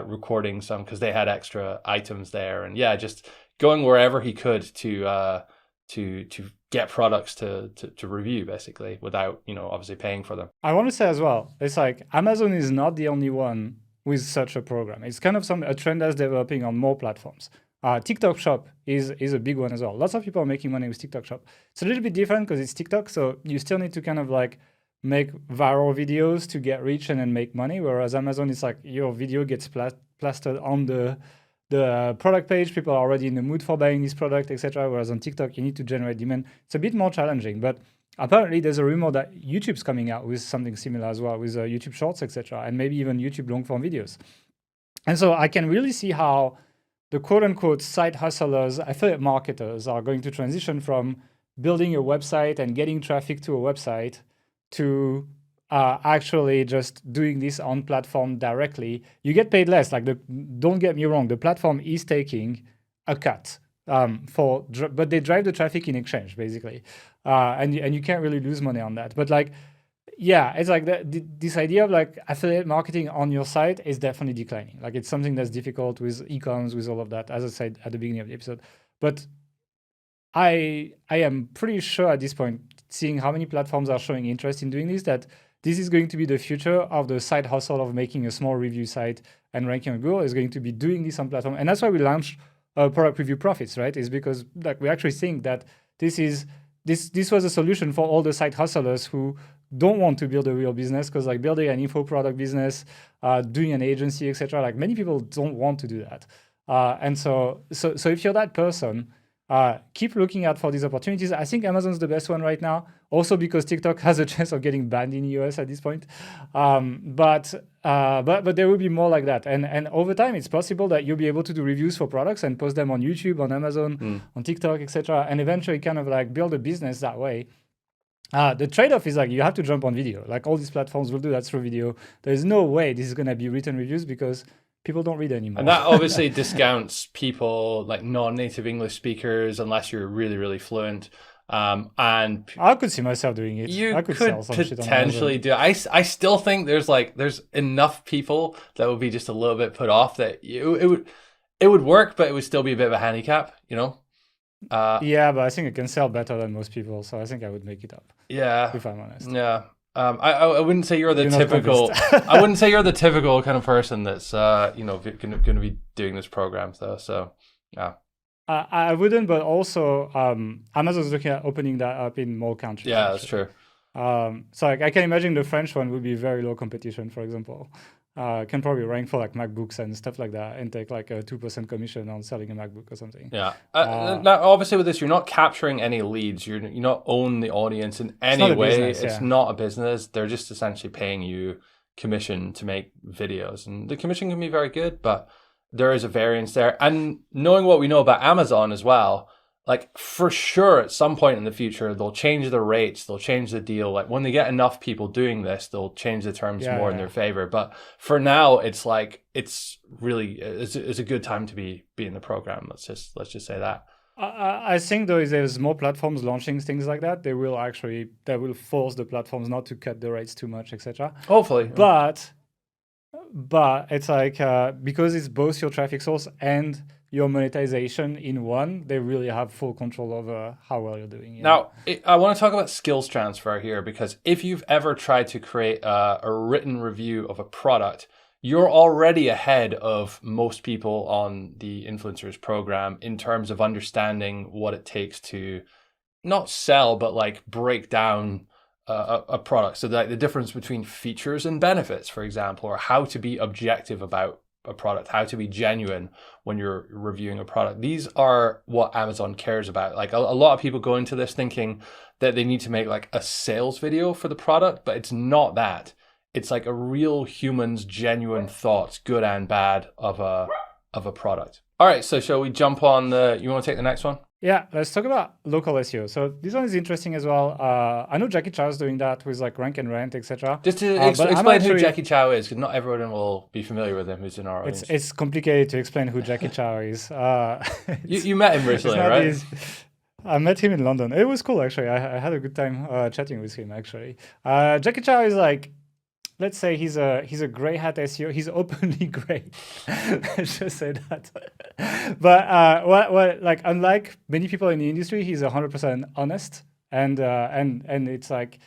recording some because they had extra items there, and just going wherever he could to get products to review, basically, without obviously paying for them. I want to say as well, it's like Amazon is not the only one with such a program. It's kind of a trend that's developing on more platforms. TikTok Shop is a big one as well. Lots of people are making money with TikTok Shop. It's a little bit different because it's TikTok, so you still need to kind of like make viral videos to get rich and then make money, whereas Amazon is like your video gets plastered on the product page. People are already in the mood for buying this product, etc. Whereas on TikTok, you need to generate demand. It's a bit more challenging, but apparently there's a rumor that YouTube's coming out with something similar as well, with YouTube Shorts, etc., and maybe even YouTube long-form videos. And so I can really see how the quote-unquote side hustlers, affiliate marketers, are going to transition from building a website and getting traffic to a website to actually just doing this on platform directly. You get paid less. Don't get me wrong, the platform is taking a cut but they drive the traffic in exchange, basically, and you can't really lose money on that. But it's like this idea of like affiliate marketing on your site is definitely declining. Like it's something that's difficult with e-coms, with all of that, as I said at the beginning of the episode. But I am pretty sure at this point, seeing how many platforms are showing interest in doing this, that this is going to be the future of the side hustle of making a small review site and ranking on Google, is going to be doing this on platform. And that's why we launched Product Review Profits, right? Is because like we actually think that this was a solution for all the side hustlers who don't want to build a real business, because like building an info product business, doing an agency, etc. Like many people don't want to do that. And so if you're that person, keep looking out for these opportunities. I think Amazon's the best one right now, also because TikTok has a chance of getting banned in the US at this point. But there will be more like that. And over time, it's possible that you'll be able to do reviews for products and post them on YouTube, on Amazon, on TikTok, etc. And eventually kind of like build a business that way. The trade-off is like you have to jump on video. Like all these platforms will do that through video. There's no way this is going to be written reviews because people don't read anymore. And that obviously discounts people like non-native English speakers unless you're really, really fluent. And I could see myself doing it. I could sell some potentially do. I still think there's enough people that would be just a little bit put off that it would work, but it would still be a bit of a handicap, Yeah, but I think it can sell better than most people, so I think I would make it up. Yeah, if I'm honest. Yeah. I wouldn't say you're the typical. I wouldn't say you're the typical kind of person that's going to be doing this program though. So yeah, I wouldn't. But also, Amazon's looking at opening that up in more countries. Yeah, that's true. So like, I can imagine the French one would be very low competition, for example. Can probably rank for like MacBooks and stuff like that and take like a 2% commission on selling a MacBook or something. Yeah. Now, obviously, with this, you're not capturing any leads. You're not owning the audience in any way. Business, it's not a business. They're just essentially paying you commission to make videos, and the commission can be very good, but there is a variance there. And knowing what we know about Amazon as well, like for sure at some point in the future they'll change the rates, they'll change the deal. Like when they get enough people doing this, they'll change the terms more in their favor. But for now, it's like it's a good time to be in the program. Let's just say that. I think though, if there's more platforms launching things like that, they will force the platforms not to cut the rates too much, etc. Hopefully, but it's like because it's both your traffic source and your monetization in one, they really have full control over how well you're doing. Now, I want to talk about skills transfer here, because if you've ever tried to create a written review of a product, you're already ahead of most people on the influencers program in terms of understanding what it takes to not sell, but like break down a product. So like the difference between features and benefits, for example, or how to be objective about a product, how to be genuine when you're reviewing a product. These are what Amazon cares about. Like a lot of people go into this thinking that they need to make like a sales video for the product, but it's not that. It's like a real human's genuine thoughts, good and bad, of a product. All right, so shall we jump on you want to take the next one? Yeah, let's talk about local SEO. So this one is interesting as well. I know Jackie Chow's doing that with like Rank and Rent, etc. Just to explain who Jackie Chow is, because not everyone will be familiar with him who's in our audience. It's complicated to explain who Jackie Chow is. You met him recently, right? Easy. I met him in London. It was cool, actually. I had a good time chatting with him, actually. Jackie Chow is like, let's say he's a grey hat SEO. He's openly grey. Let's just say that. But what like unlike many people in the industry, he's 100% honest. And it's like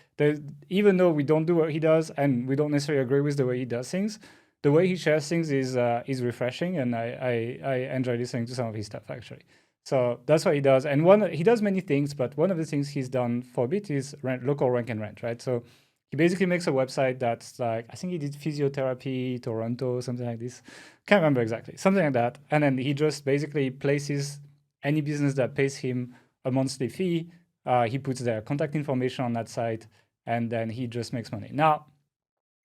even though we don't do what he does and we don't necessarily agree with the way he does things, the way he shares things is refreshing, and I enjoy listening to some of his stuff, actually. So that's what he does. And he does many things, but one of the things he's done for a bit is local rank and rent, right? So he basically makes a website that's like, I think he did physiotherapy, Toronto, something like this. Can't remember exactly, something like that. And then he just basically places any business that pays him a monthly fee. He puts their contact information on that site, and then he just makes money. Now,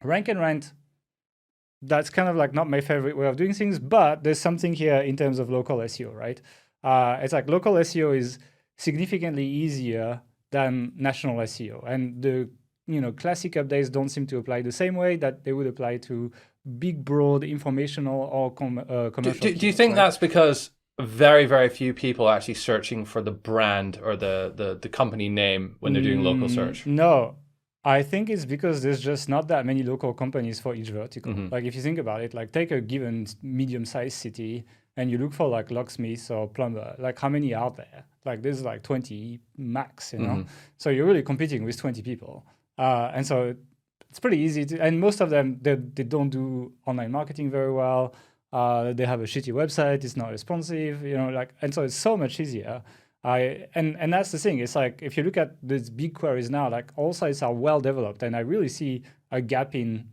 rank and rent, that's kind of like not my favorite way of doing things, but there's something here in terms of local SEO, right? It's like local SEO is significantly easier than national SEO. And the classic updates don't seem to apply the same way that they would apply to big, broad, informational or commercial. Do you think that's because very, very few people are actually searching for the brand or the company name when they're doing local search? No, I think it's because there's just not that many local companies for each vertical. Mm-hmm. Like if you think about it, like take a given medium-sized city and you look for like locksmith or plumber, like how many are there? Like there's like 20 max, Mm-hmm. So you're really competing with 20 people. And so it's pretty easy and most of them, they don't do online marketing very well. They have a shitty website. It's not responsive, and so it's so much easier. And that's the thing. It's like, if you look at these big queries now, like all sites are well developed, and I really see a gap in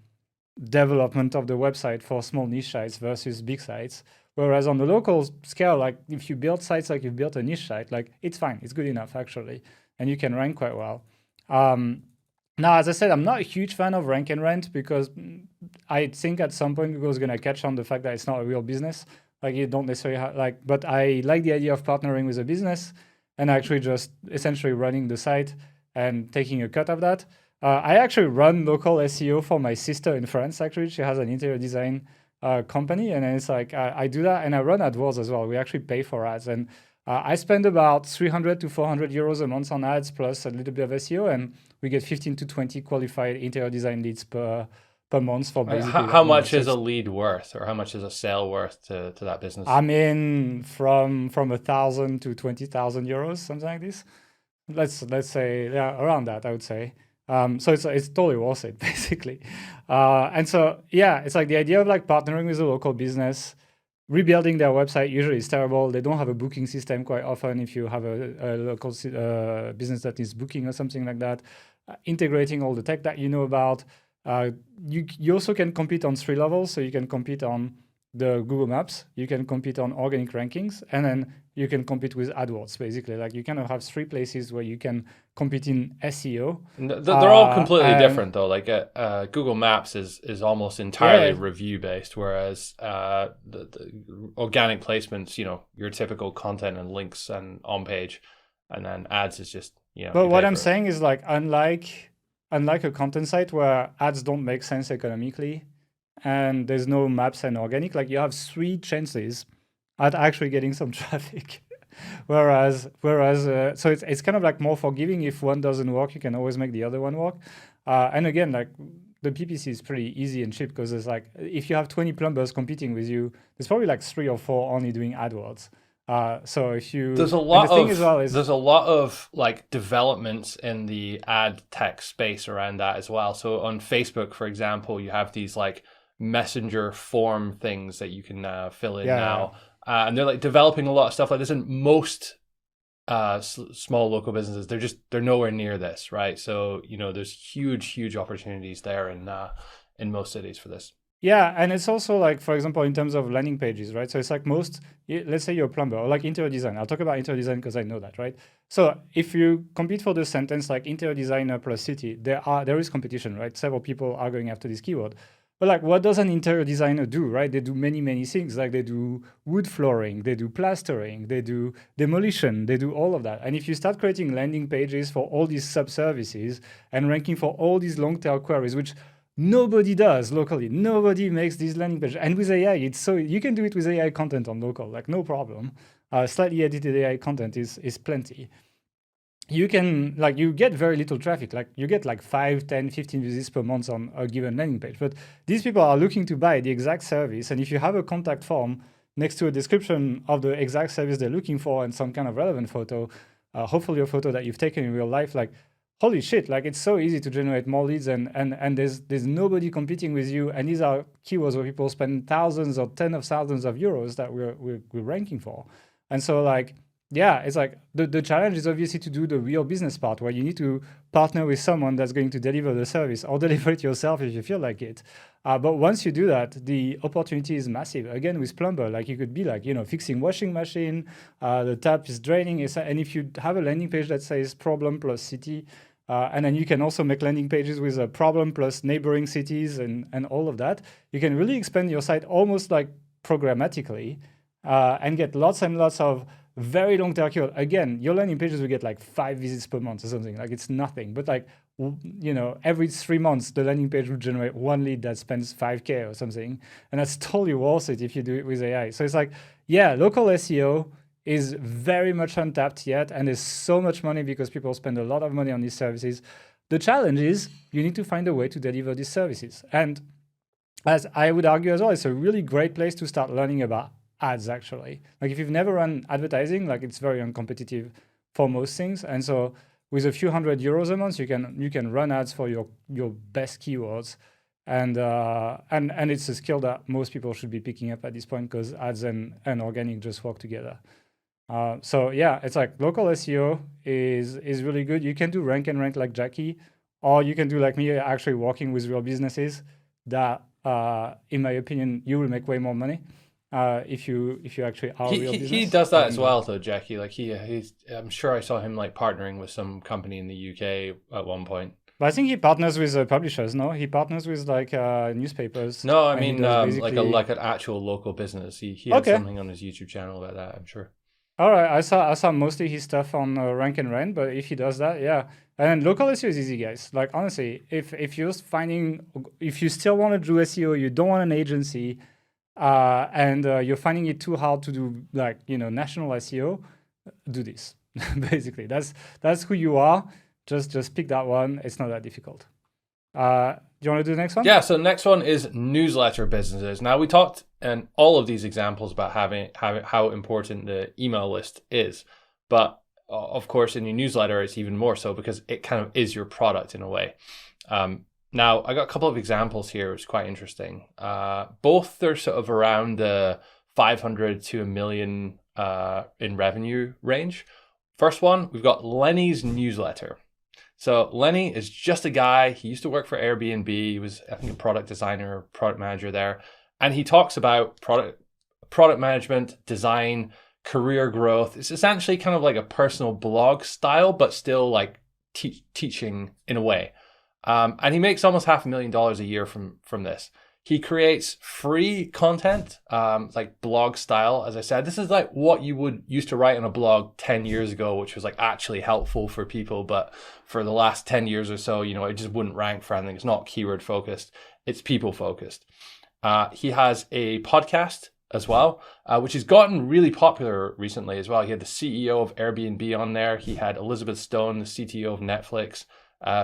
development of the website for small niche sites versus big sites. Whereas on the local scale, like if you build sites like you've built a niche site, like it's fine. It's good enough actually. And you can rank quite well. Now, as I said, I'm not a huge fan of rank and rent because I think at some point Google's going to catch on the fact that it's not a real business. Like you don't necessarily but I like the idea of partnering with a business and actually just essentially running the site and taking a cut of that. I actually run local SEO for my sister in France, actually. She has an interior design company, and it's like I do that, and I run AdWords as well. We actually pay for ads, and I spend about 300 to 400 euros a month on ads plus a little bit of SEO, and we get 15 to 20 qualified interior design leads per month for basically. How much is a lead worth, or how much is a sale worth to that business? I mean, from 1,000 to 20,000 euros, something like this. Let's say around that, I would say. So it's totally worth it, basically. And so it's like the idea of like partnering with a local business rebuilding their website usually is terrible. They don't have a booking system quite often if you have a local business that is booking or something like that. Integrating all the tech that you know about. You also can compete on 3 levels. So you can compete on the Google Maps, you can compete on organic rankings, and then you can compete with AdWords, basically. Like you kind of have 3 places where you can compete in SEO. They're all completely different though. Like Google Maps is almost entirely review based, whereas the organic placements, your typical content and links and on page, and then ads is just, But what I'm saying is like, unlike a content site where ads don't make sense economically, and there's no maps and organic, like you have 3 chances at actually getting some traffic. whereas so it's kind of like more forgiving. If one doesn't work, you can always make the other one work. And again, like the PPC is pretty easy and cheap, because it's like, if you have 20 plumbers competing with you, there's probably like 3 or 4 only doing AdWords. So if you, there's a lot of like developments in the ad tech space around that as well. So on Facebook, for example, you have these like messenger form things that you can fill in now. And they're like developing a lot of stuff like this, and most small local businesses, they're nowhere near this, right? So there's huge opportunities there in most cities for this. Yeah, and it's also like, for example, in terms of landing pages, right? So it's like let's say you're a plumber or like interior design. I'll talk about interior design because I know that, right? So if you compete for the sentence like interior designer plus city, there is competition, right? Several people are going after this keyword. But like, what does an interior designer do, right? They do many things. Like they do wood flooring, they do plastering, they do demolition, they do all of that. And if you start creating landing pages for all these sub-services and ranking for all these long-tail queries, which nobody does locally, nobody makes these landing pages. And with AI, you can do it with AI content on local, like no problem. Slightly edited AI content is plenty. You can, like, you get very little traffic. Like you get like 5, 10, 15 visits per month on a given landing page. But these people are looking to buy the exact service. And if you have a contact form next to a description of the exact service they're looking for and some kind of relevant photo, hopefully a photo that you've taken in real life, like, holy shit, like it's so easy to generate more leads, and there's nobody competing with you. And these are keywords where people spend thousands or tens of thousands of euros that we're ranking for. And so like, yeah, it's like the challenge is obviously to do the real business part, where you need to partner with someone that's going to deliver the service, or deliver it yourself if you feel like it. But once you do that, the opportunity is massive. Again, with plumber, like you could be like, fixing washing machine, the tap is draining, and if you have a landing page that says problem plus city, and then you can also make landing pages with a problem plus neighboring cities and all of that, you can really expand your site almost like programmatically, and get lots and lots of very long tail keyword. Again, your landing pages will get like 5 visits per month or something. Like it's nothing, but like, every 3 months, the landing page will generate 1 lead that spends 5K or something. And that's totally worth it if you do it with AI. So it's like, yeah, local SEO is very much untapped yet. And there's so much money because people spend a lot of money on these services. The challenge is you need to find a way to deliver these services. And as I would argue as well, it's a really great place to start learning about ads, actually. Like if you've never run advertising, like it's very uncompetitive for most things. And so with a few €100 a month, you can run ads for your best keywords. And it's a skill that most people should be picking up at this point, because ads and organic just work together. So yeah, it's like local SEO is really good. You can do rank and rank like Jackie, or you can do like me, actually working with real businesses that, in my opinion, you will make way more money. If you actually are real business. He does that as well, though, Jackie. Like he's I'm sure I saw him like partnering with some company in the UK at one point. But I think he partners with publishers. No, he partners with like newspapers. No, I mean like an actual local business. He had something on his YouTube channel about that, I'm sure. All right, I saw mostly his stuff on Rank and Rent, but if he does that, yeah. And local SEO is easy, guys. Like honestly, if you still want to do SEO, you don't want an agency. And you're finding it too hard to do like national SEO, do this. Basically, that's who you are. Just pick that one. It's not that difficult. Do you want to do the next one? Yeah. So the next one is newsletter businesses. Now we talked in all of these examples about having how important the email list is, but of course in your newsletter it's even more so, because it kind of is your product in a way. Now, I got a couple of examples here, which is quite interesting. Both are sort of around the 500 to $1 million in revenue range. First one, we've got Lenny's newsletter. So Lenny is just a guy. He used to work for Airbnb. He was, I think, a product designer, product manager there. And he talks about product management, design, career growth. It's essentially kind of like a personal blog style, but still like teaching in a way. And he makes almost $500,000 a year from this. He creates free content, like blog style. As I said, this is like what you would used to write on a blog 10 years ago, which was like actually helpful for people. But for the last 10 years or so, it just wouldn't rank for anything. It's not keyword focused. It's people focused. He has a podcast as well, which has gotten really popular recently as well. He had the CEO of Airbnb on there. He had Elizabeth Stone, the CTO of Netflix,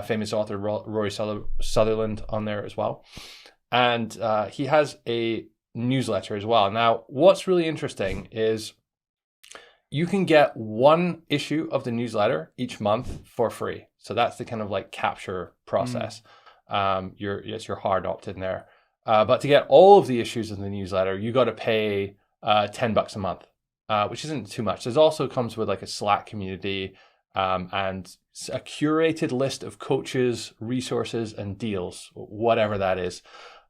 famous author Rory Sutherland on there as well. And he has a newsletter as well. Now, what's really interesting is you can get one issue of the newsletter each month for free. So that's the kind of like capture process. You're hard opt-in there. But to get all of the issues in the newsletter, you got to pay $10 a month, which isn't too much. There's also comes with like a Slack community and a curated list of coaches, resources, and deals, whatever that is.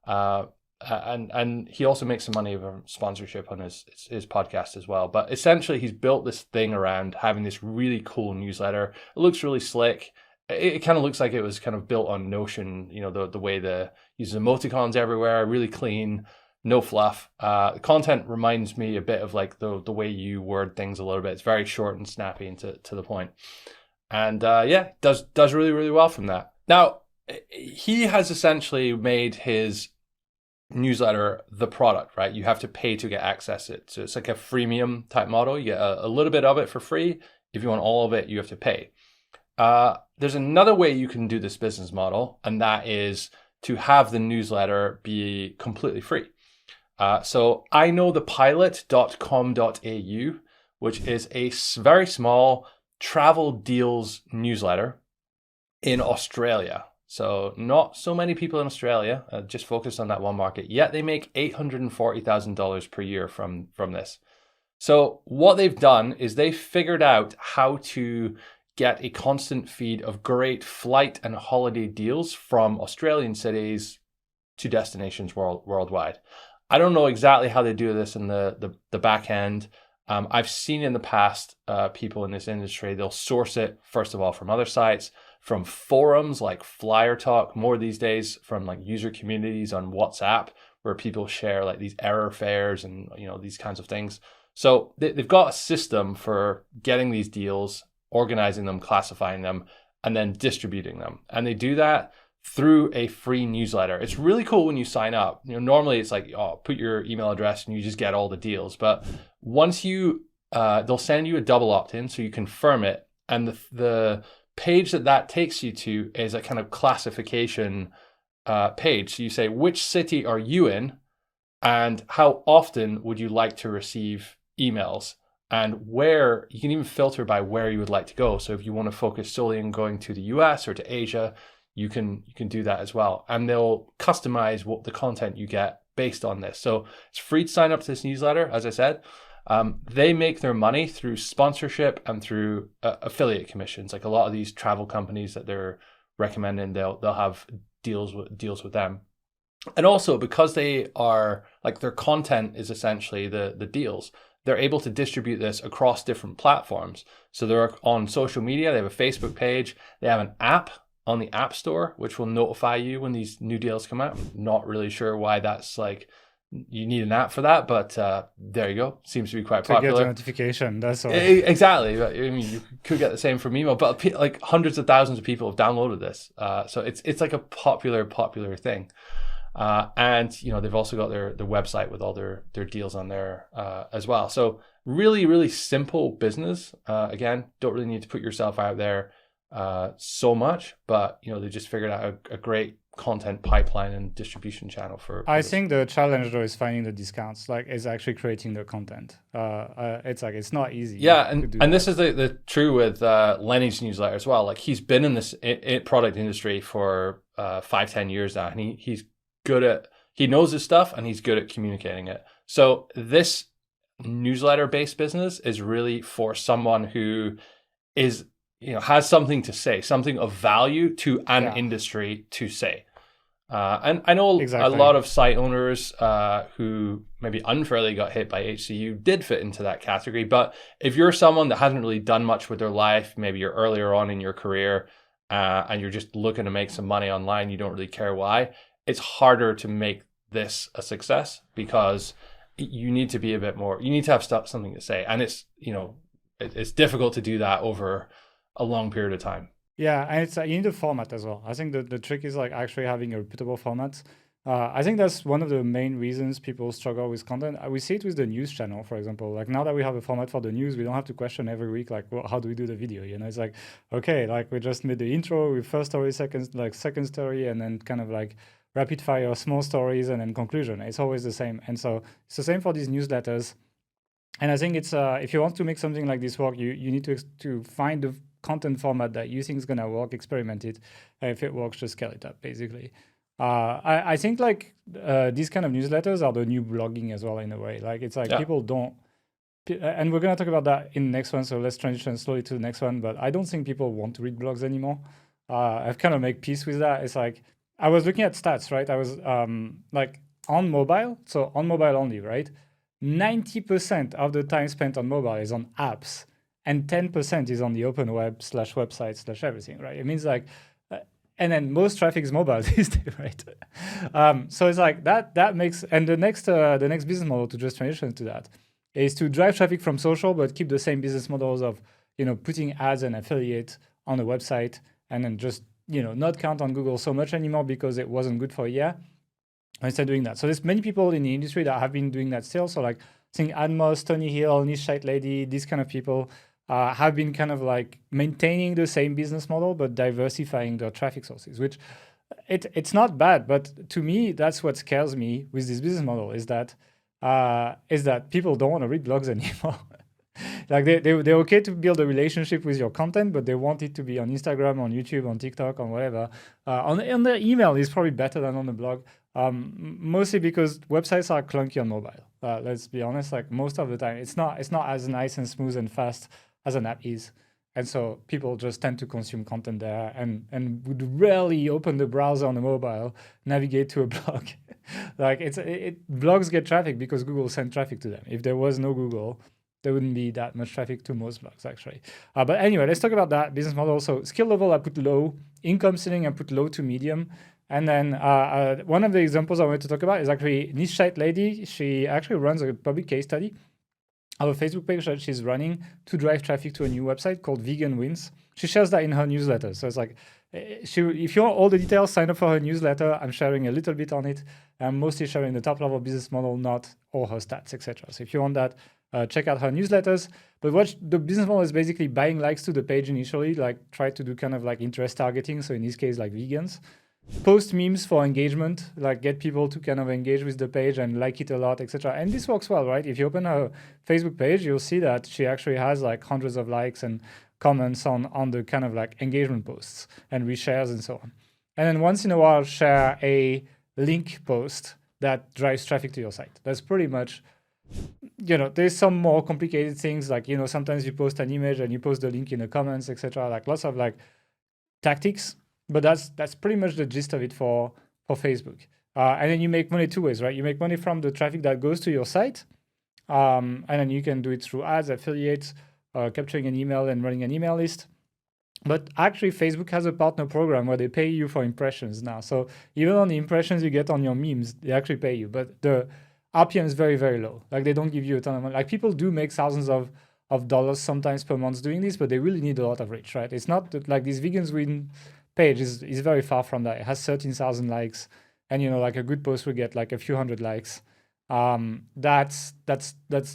And he also makes some money from sponsorship on his podcast as well. But essentially, he's built this thing around having this really cool newsletter. It looks really slick. It kind of looks like it was kind of built on Notion, the way uses emoticons everywhere, really clean, no fluff. The content reminds me a bit of like the way you word things a little bit. It's very short and snappy and to the point. And does really, really well from that. Now, he has essentially made his newsletter the product, right? You have to pay to get access to it. So it's like a freemium type model. You get a little bit of it for free. If you want all of it, you have to pay. There's another way you can do this business model, and that is to have the newsletter be completely free. So I know thepilot.com.au, which is a very small travel deals newsletter in Australia. So not so many people in Australia, just focused on that one market, yet they make $840,000 per year from this. So what they've done is they figured out how to get a constant feed of great flight and holiday deals from Australian cities to destinations worldwide. I don't know exactly how they do this in the back end. I've seen in the past people in this industry, they'll source it, first of all, from other sites, from forums like Flyer Talk, more these days from like user communities on WhatsApp, where people share like these error fares and these kinds of things. So they've got a system for getting these deals, organizing them, classifying them, and then distributing them. And they do that through a free newsletter. It's really cool when you sign up. Normally it's like, put your email address and you just get all the deals. But once they'll send you a double opt-in, so you confirm it. And the page that takes you to is a kind of classification page. So you say, which city are you in? And how often would you like to receive emails? And where you can even filter by where you would like to go. So if you want to focus solely on going to the US or to Asia, you can do that as well. And they'll customize what the content you get based on this. So it's free to sign up to this newsletter, as I said. They make their money through sponsorship and through affiliate commissions. Like a lot of these travel companies that they're recommending, they'll have deals with them. And also because they are like their content is essentially the deals, they're able to distribute this across different platforms. So they're on social media, they have a Facebook page, they have an app on the App Store, which will notify you when these new deals come out. I'm not really sure why that's like, you need an app for that, but there you go. Seems to be quite popular. To get a notification, that's all. Exactly. I mean, you could get the same from email, but like hundreds of thousands of people have downloaded this. So it's like a popular thing. And they've also got their website with all their deals on there as well. So really, really simple business. Again, don't really need to put yourself out there so much, but they just figured out a great content pipeline and distribution channel for I think the challenge though is finding the discounts. Like is actually creating the content. It's not easy. Yeah, and this is the true with Lenny's newsletter as well. Like he's been in this product industry for 5-10 years now, and he knows his stuff and he's good at communicating it. So this newsletter-based business is really for someone who is, has something to say, something of value to an industry to say. And I know a lot of site owners who maybe unfairly got hit by HCU did fit into that category. But if you're someone that hasn't really done much with their life, maybe you're earlier on in your career and you're just looking to make some money online, you don't really care why, it's harder to make this a success because you need to be a bit more, you need to have something to say. And it's, it's difficult to do that over a long period of time. Yeah, and it's you need a format as well. I think the trick is like actually having a repeatable format. I think that's one of the main reasons people struggle with content. We see it with the news channel, for example. Like now that we have a format for the news, we don't have to question every week, like, well, how do we do the video? It's like, okay, like we just made the intro with first story, second story, and then kind of like rapid fire small stories and then conclusion. It's always the same. And so it's the same for these newsletters. And I think it's if you want to make something like this work, you need to find the content format that you think is going to work, experiment it. If it works, just scale it up, basically. I think like these kind of newsletters are the new blogging as well, in a way. Like it's like people don't, and we're going to talk about that in the next one, so let's transition slowly to the next one, but I don't think people want to read blogs anymore. I've kind of made peace with that. It's like, I was looking at stats, right? I was like on mobile, so on mobile only, right? 90% of the time spent on mobile is on apps, and 10% is on the open web / website / everything, right? It means like, and then most traffic is mobile these days, right? So it's like that makes, and the next business model to just transition to that is to drive traffic from social, but keep the same business models of, putting ads and affiliate on the website, and then just, not count on Google so much anymore because it wasn't good for a year. Instead of doing that. So there's many people in the industry that have been doing that still. So like, I think Admos, Tony Hill, Niche Site Lady, these kind of people have been kind of like maintaining the same business model, but diversifying their traffic sources, which it's not bad. But to me, that's what scares me with this business model is that people don't want to read blogs anymore. Like they're okay to build a relationship with your content, but they want it to be on Instagram, on YouTube, on TikTok, on whatever. On their email is probably better than on the blog. Mostly because websites are clunky on mobile. Let's be honest, like most of the time, it's not as nice and smooth and fast as an app is. And so people just tend to consume content there and would rarely open the browser on the mobile, navigate to a blog. Like blogs get traffic because Google sent traffic to them. If there was no Google, there wouldn't be that much traffic to most blogs, actually. But anyway, let's talk about that business model. So skill level, I put low. Income ceiling, I put low to medium. And then one of the examples I wanted to talk about is actually Niche Site Lady. She actually runs a public case study of a Facebook page that she's running to drive traffic to a new website called Vegan Wins. She shares that in her newsletter. So it's like, if you want all the details, sign up for her newsletter. I'm sharing a little bit on it. I'm mostly sharing the top level business model, not all her stats, etc. So if you want that, check out her newsletters. But what the business model is basically buying likes to the page initially, like try to do kind of like interest targeting. So in this case, like vegans. Post memes for engagement, like get people to kind of engage with the page and like it a lot, etc. And this works well, right? If you open her Facebook page, you'll see that she actually has like hundreds of likes and comments on the kind of like engagement posts and reshares and so on. And then once in a while, share a link post that drives traffic to your site. That's pretty much, there's some more complicated things like, sometimes you post an image and you post the link in the comments, etc. Like lots of like tactics. But that's pretty much the gist of it for Facebook. And then you make money two ways, right? You make money from the traffic that goes to your site. And then you can do it through ads, affiliates, capturing an email and running an email list. But actually, Facebook has a partner program where they pay you for impressions now. So even on the impressions you get on your memes, they actually pay you. But the RPM is very, very low. Like they don't give you a ton of money. Like people do make thousands of dollars sometimes per month doing this, but they really need a lot of reach, right? It's not that, like these vegans win page is very far from that. It has 13,000 likes, and like a good post will get like a few hundred likes. That's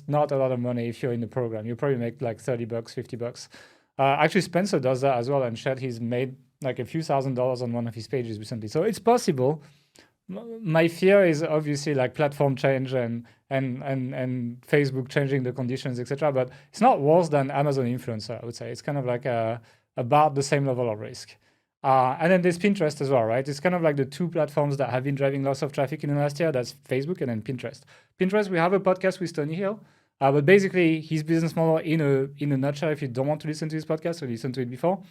not a lot of money if you're in the program. You probably make like $30, $50. Actually, Spencer does that as well, and shared he's made like a few $1,000s on one of his pages recently. So it's possible. My fear is obviously like platform change and Facebook changing the conditions, etc. But it's not worse than Amazon influencer, I would say. It's kind of like about the same level of risk. And then there's Pinterest as well, right? It's kind of like the two platforms that have been driving lots of traffic in the last year. That's Facebook and then Pinterest. Pinterest, we have a podcast with Tony Hill But basically, his business model in a nutshell, if you don't want to listen to his podcast or listen to it before,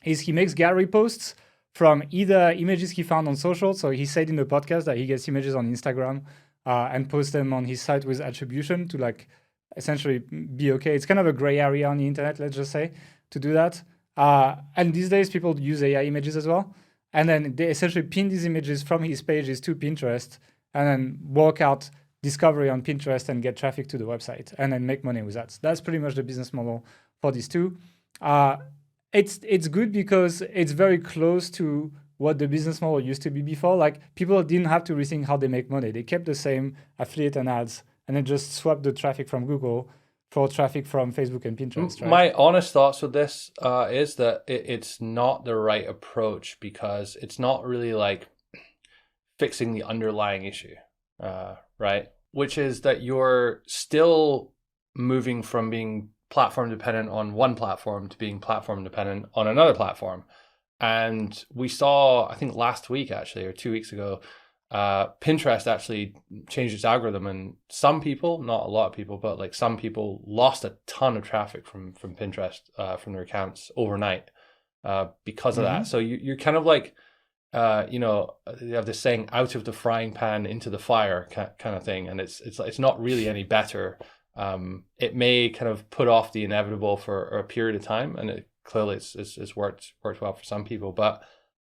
is he makes gallery posts from either images he found on social. So he said in the podcast that he gets images on Instagram and posts them on his site with attribution to like essentially be okay. It's kind of a gray area on the internet, let's just say, to do that. And these days, people use AI images as well. And then they essentially pin these images from his pages to Pinterest and then work out discovery on Pinterest and get traffic to the website and then make money with that. So that's pretty much the business model for these two. It's good because it's very close to what the business model used to be before. Like people didn't have to rethink how they make money. They kept the same affiliate and ads and then just swapped the traffic from Google for traffic from Facebook and Pinterest. Right? My honest thoughts with this is that it's not the right approach because it's not really like fixing the underlying issue, right? Which is that you're still moving from being platform dependent on one platform to being platform dependent on another platform. And we saw, I think last week actually, or 2 weeks ago, Pinterest actually changed its algorithm, and some people, not a lot of people, but like some people lost a ton of traffic from Pinterest from their accounts overnight because of that. So you're kind of like, you have this saying, out of the frying pan into the fire kind of thing, and it's not really any better. It may kind of put off the inevitable for a period of time, and it clearly it's worked well for some people. But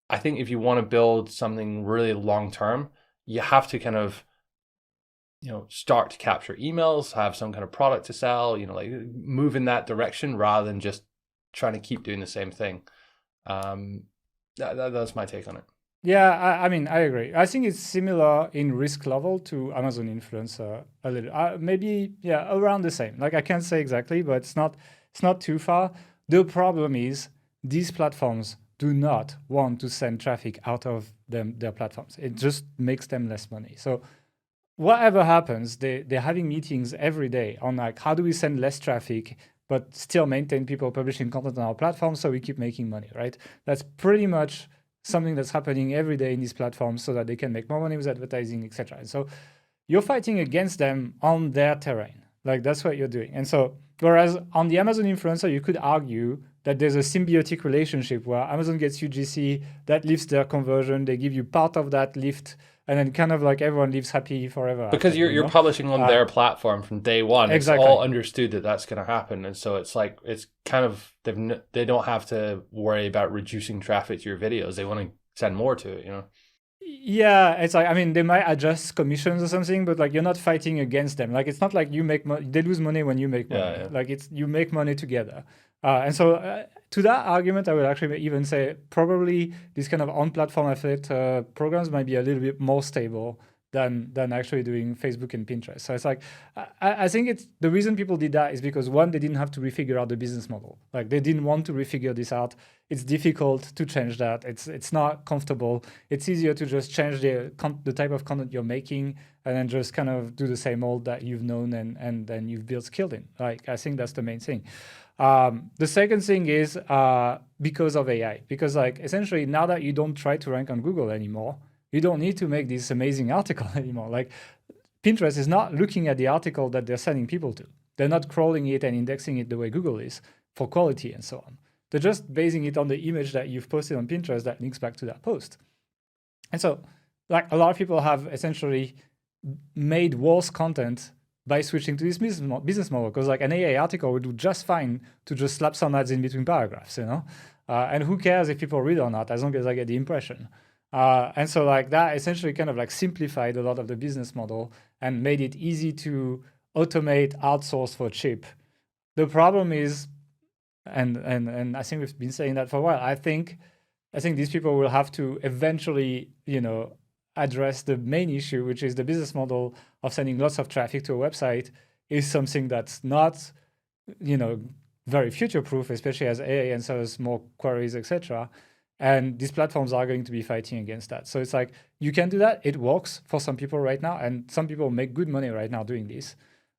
I think if you want to build something really long term, you have to kind of, start to capture emails, have some kind of product to sell, like move in that direction rather than just trying to keep doing the same thing. That's my take on it. Yeah, I mean, I agree. I think it's similar in risk level to Amazon Influencer a little. Maybe, around the same. Like I can't say exactly, but it's not too far. The problem is these platforms do not want to send traffic out of their platforms. It just makes them less money. So whatever happens, they're having meetings every day on like, how do we send less traffic, but still maintain people publishing content on our platform so we keep making money, right? That's pretty much something that's happening every day in these platforms so that they can make more money with advertising, etc. And so you're fighting against them on their terrain. Like that's what you're doing. And so whereas on the Amazon Influencer, you could argue that there's a symbiotic relationship where Amazon gets UGC, that lifts their conversion, they give you part of that lift, and then kind of like everyone lives happy forever. Because you're publishing on their platform from day one. Exactly. It's all understood that that's going to happen. And so it's like, it's kind of, they don't have to worry about reducing traffic to your videos. They want to send more to it, Yeah, it's like, I mean, they might adjust commissions or something, but like you're not fighting against them. Like it's not like you make money, they lose money when you make money. Yeah. Like you make money together. And so to that argument, I would actually even say probably these kind of on-platform affiliate programs might be a little bit more stable than actually doing Facebook and Pinterest. So it's like, I think it's the reason people did that is because one, they didn't have to refigure out the business model. Like they didn't want to refigure this out. It's difficult to change that. It's not comfortable. It's easier to just change the type of content you're making and then just kind of do the same old that you've known and then you've built skill in. Like I think that's the main thing. The second thing is because of AI, because like essentially now that you don't try to rank on Google anymore, you don't need to make this amazing article anymore. Like Pinterest is not looking at the article that they're sending people to. They're not crawling it and indexing it the way Google is for quality and so on. They're just basing it on the image that you've posted on Pinterest that links back to that post. And so like a lot of people have essentially made worse content by switching to this business model, because like an AI article would do just fine to just slap some ads in between paragraphs, and who cares if people read or not, as long as I get the impression. And so like that essentially kind of like simplified a lot of the business model and made it easy to automate, outsource for cheap. The problem is, and I think we've been saying that for a while, I think these people will have to eventually, address the main issue, which is the business model of sending lots of traffic to a website is something that's not, very future-proof, especially as AI answers more queries, etc. And these platforms are going to be fighting against that. So it's like, you can do that. It works for some people right now, and some people make good money right now doing this.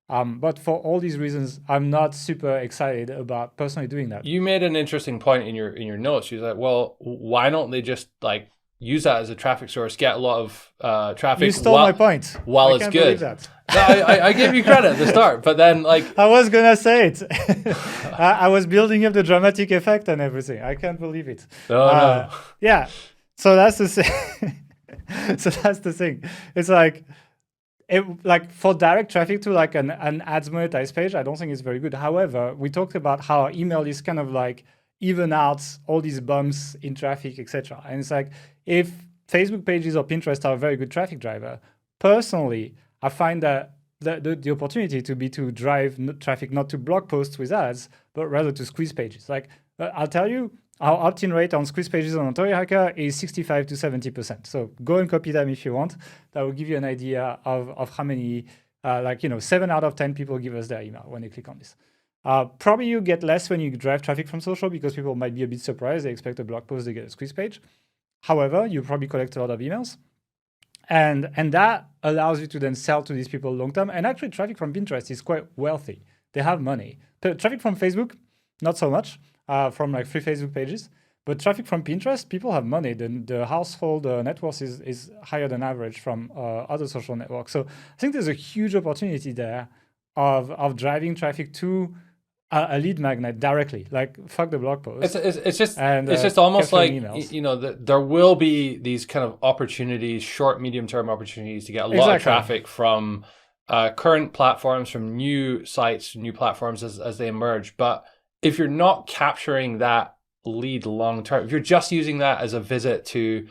But for all these reasons, I'm not super excited about personally doing that. You made an interesting point in your notes. You're like, well, why don't they just like use that as a traffic source, get a lot of traffic. You stole my point. While I it's can't good. believe that. No, I gave you credit at the start, but then like I was gonna say it. I was building up the dramatic effect and everything. I can't believe it. no. Yeah. So that's the thing. So that's the thing. It's like for direct traffic to like an ads monetized page, I don't think it's very good. However, we talked about how email is kind of like even out all these bumps in traffic, etc. And it's like if Facebook pages or Pinterest are a very good traffic driver, personally, I find that the opportunity to drive traffic not to blog posts with ads, but rather to squeeze pages. Like I'll tell you, our opt-in rate on squeeze pages on Ontario Hacker is 65 to 70%. So go and copy them if you want. That will give you an idea of how many, 7 out of 10 people give us their email when they click on this. Probably you get less when you drive traffic from social because people might be a bit surprised. They expect a blog post, they get a squeeze page. However, you probably collect a lot of emails. And that allows you to then sell to these people long term. And actually, traffic from Pinterest is quite wealthy. They have money. Traffic from Facebook, not so much, from like free Facebook pages. But traffic from Pinterest, people have money. The household net worth is higher than average from other social networks. So I think there's a huge opportunity there of driving traffic to a lead magnet directly. Like fuck the blog post. It's just almost like emails. There will be these kind of opportunities, short, medium term opportunities to get a lot of traffic from current platforms, from new sites, new platforms as they emerge. But if you're not capturing that lead long term, if you're just using that as a visit to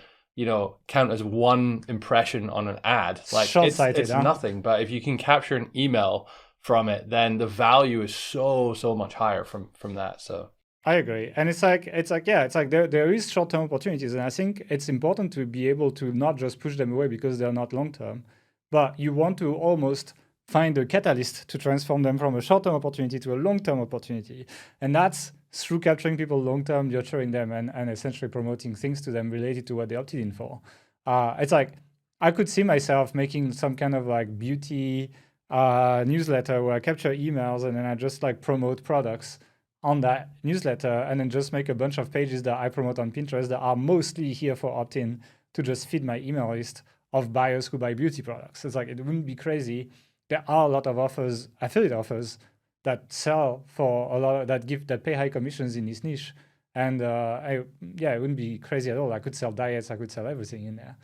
count as one impression on an ad, like it's nothing. But if you can capture an email from it, then the value is so much higher from that. So I agree. And it's like there is short-term opportunities. And I think it's important to be able to not just push them away because they're not long-term, but you want to almost find a catalyst to transform them from a short-term opportunity to a long-term opportunity. And that's through capturing people long-term, nurturing them, and essentially promoting things to them related to what they opted in for. It's like, I could see myself making some kind of like beauty newsletter where I capture emails and then I just like promote products on that newsletter and then just make a bunch of pages that I promote on Pinterest that are mostly here for opt-in to just feed my email list of buyers who buy beauty products. It's like, it wouldn't be crazy. There are a lot of offers, affiliate offers, that sell for a lot of, that pay high commissions in this niche. And it wouldn't be crazy at all. I could sell diets, I could sell everything in there.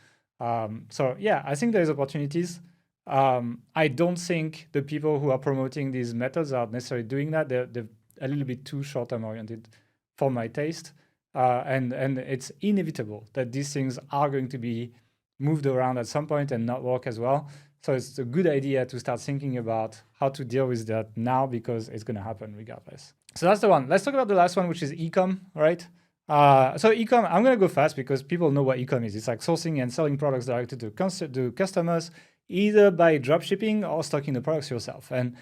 So yeah, I think there's opportunities. I don't think the people who are promoting these methods are necessarily doing that. They're a little bit too short-term oriented for my taste. And it's inevitable that these things are going to be moved around at some point and not work as well. So it's a good idea to start thinking about how to deal with that now because it's going to happen regardless. So that's the one. Let's talk about the last one, which is ecom, right? So ecom, I'm going to go fast because people know what ecom is. It's like sourcing and selling products directly to customers, either by drop shipping or stocking the products yourself. And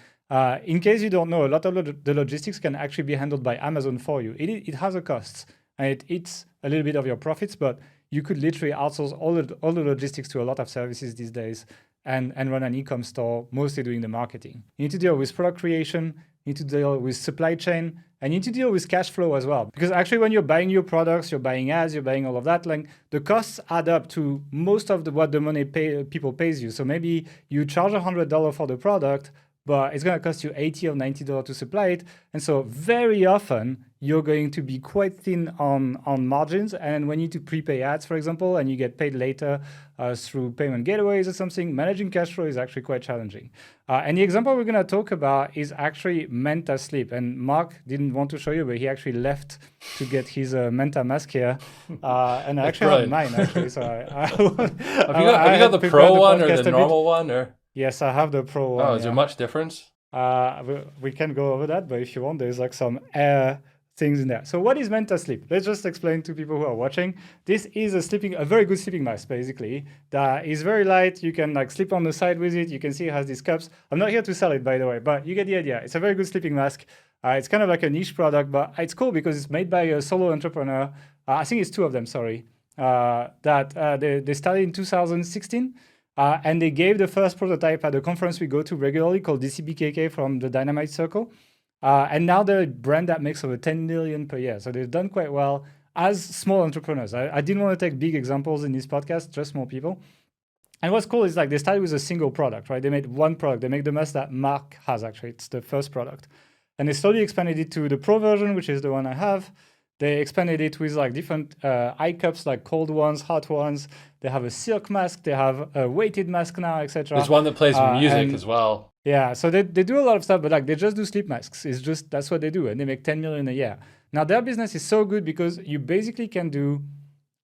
in case you don't know, a lot of the logistics can actually be handled by Amazon for you. It has a cost and it eats a little bit of your profits, but you could literally outsource all the logistics to a lot of services these days and run an e-com store, mostly doing the marketing. You need to deal with product creation, you need to deal with supply chain, and you need to deal with cash flow as well. Because actually when you're buying your products, you're buying ads, you're buying all of that, like the costs add up to most of what the money people pays you. So maybe you charge $100 for the product, but it's going to cost you $80 or $90 to supply it. And so very often you're going to be quite thin on margins. And when you need to prepay ads, for example, and you get paid later through payment gateways or something, managing cash flow is actually quite challenging. And the example we're going to talk about is actually Menta Sleep. And Mark didn't want to show you, but he actually left to get his Menta mask here. And I actually have mine, actually. So have you got the Pro one or the normal one? Or? Yes, I have the Pro one. Oh, is there much difference? We can go over that, but if you want, there's like some air things in there. So what is Menta Sleep? Let's just explain to people who are watching. This is a very good sleeping mask, basically, that is very light. You can like sleep on the side with it. You can see it has these cups. I'm not here to sell it, by the way, but you get the idea. It's a very good sleeping mask. It's kind of like a niche product, but it's cool because it's made by a solo entrepreneur. I think it's two of them, sorry, they started in 2016. And they gave the first prototype at a conference we go to regularly called DCBKK from the Dynamite Circle. And now they're a brand that makes over 10 million per year. So they've done quite well. as small entrepreneurs. I didn't want to take big examples in this podcast, just small people. And what's cool is like they started with a single product, right? They made one product. They make the mask that Mark has actually. It's the first product. And they slowly expanded it to the pro version, which is the one I have. They expanded it with like different eye cups, like cold ones, hot ones. They have a silk mask. They have a weighted mask now, etc. There's one that plays music as well. Yeah, so they do a lot of stuff, but like they just do sleep masks. It's just, that's what they do. And they make 10 million a year. Now their business is so good because you basically can do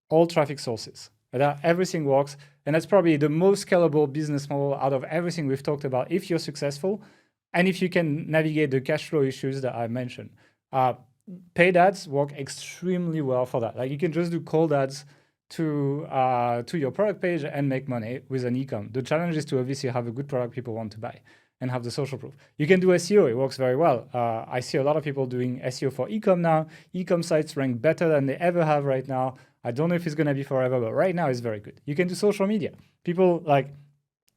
all traffic sources. Everything works. And that's probably the most scalable business model out of everything we've talked about if you're successful and if you can navigate the cash flow issues that I mentioned. Paid ads work extremely well for that. Like you can just do cold ads to your product page and make money with an e-com. The challenge is to obviously have a good product people want to buy and have the social proof. You can do SEO. It works very well. I see a lot of people doing SEO for e-com now. E-com sites rank better than they ever have right now. I don't know if it's going to be forever, but right now it's very good. You can do social media. People like,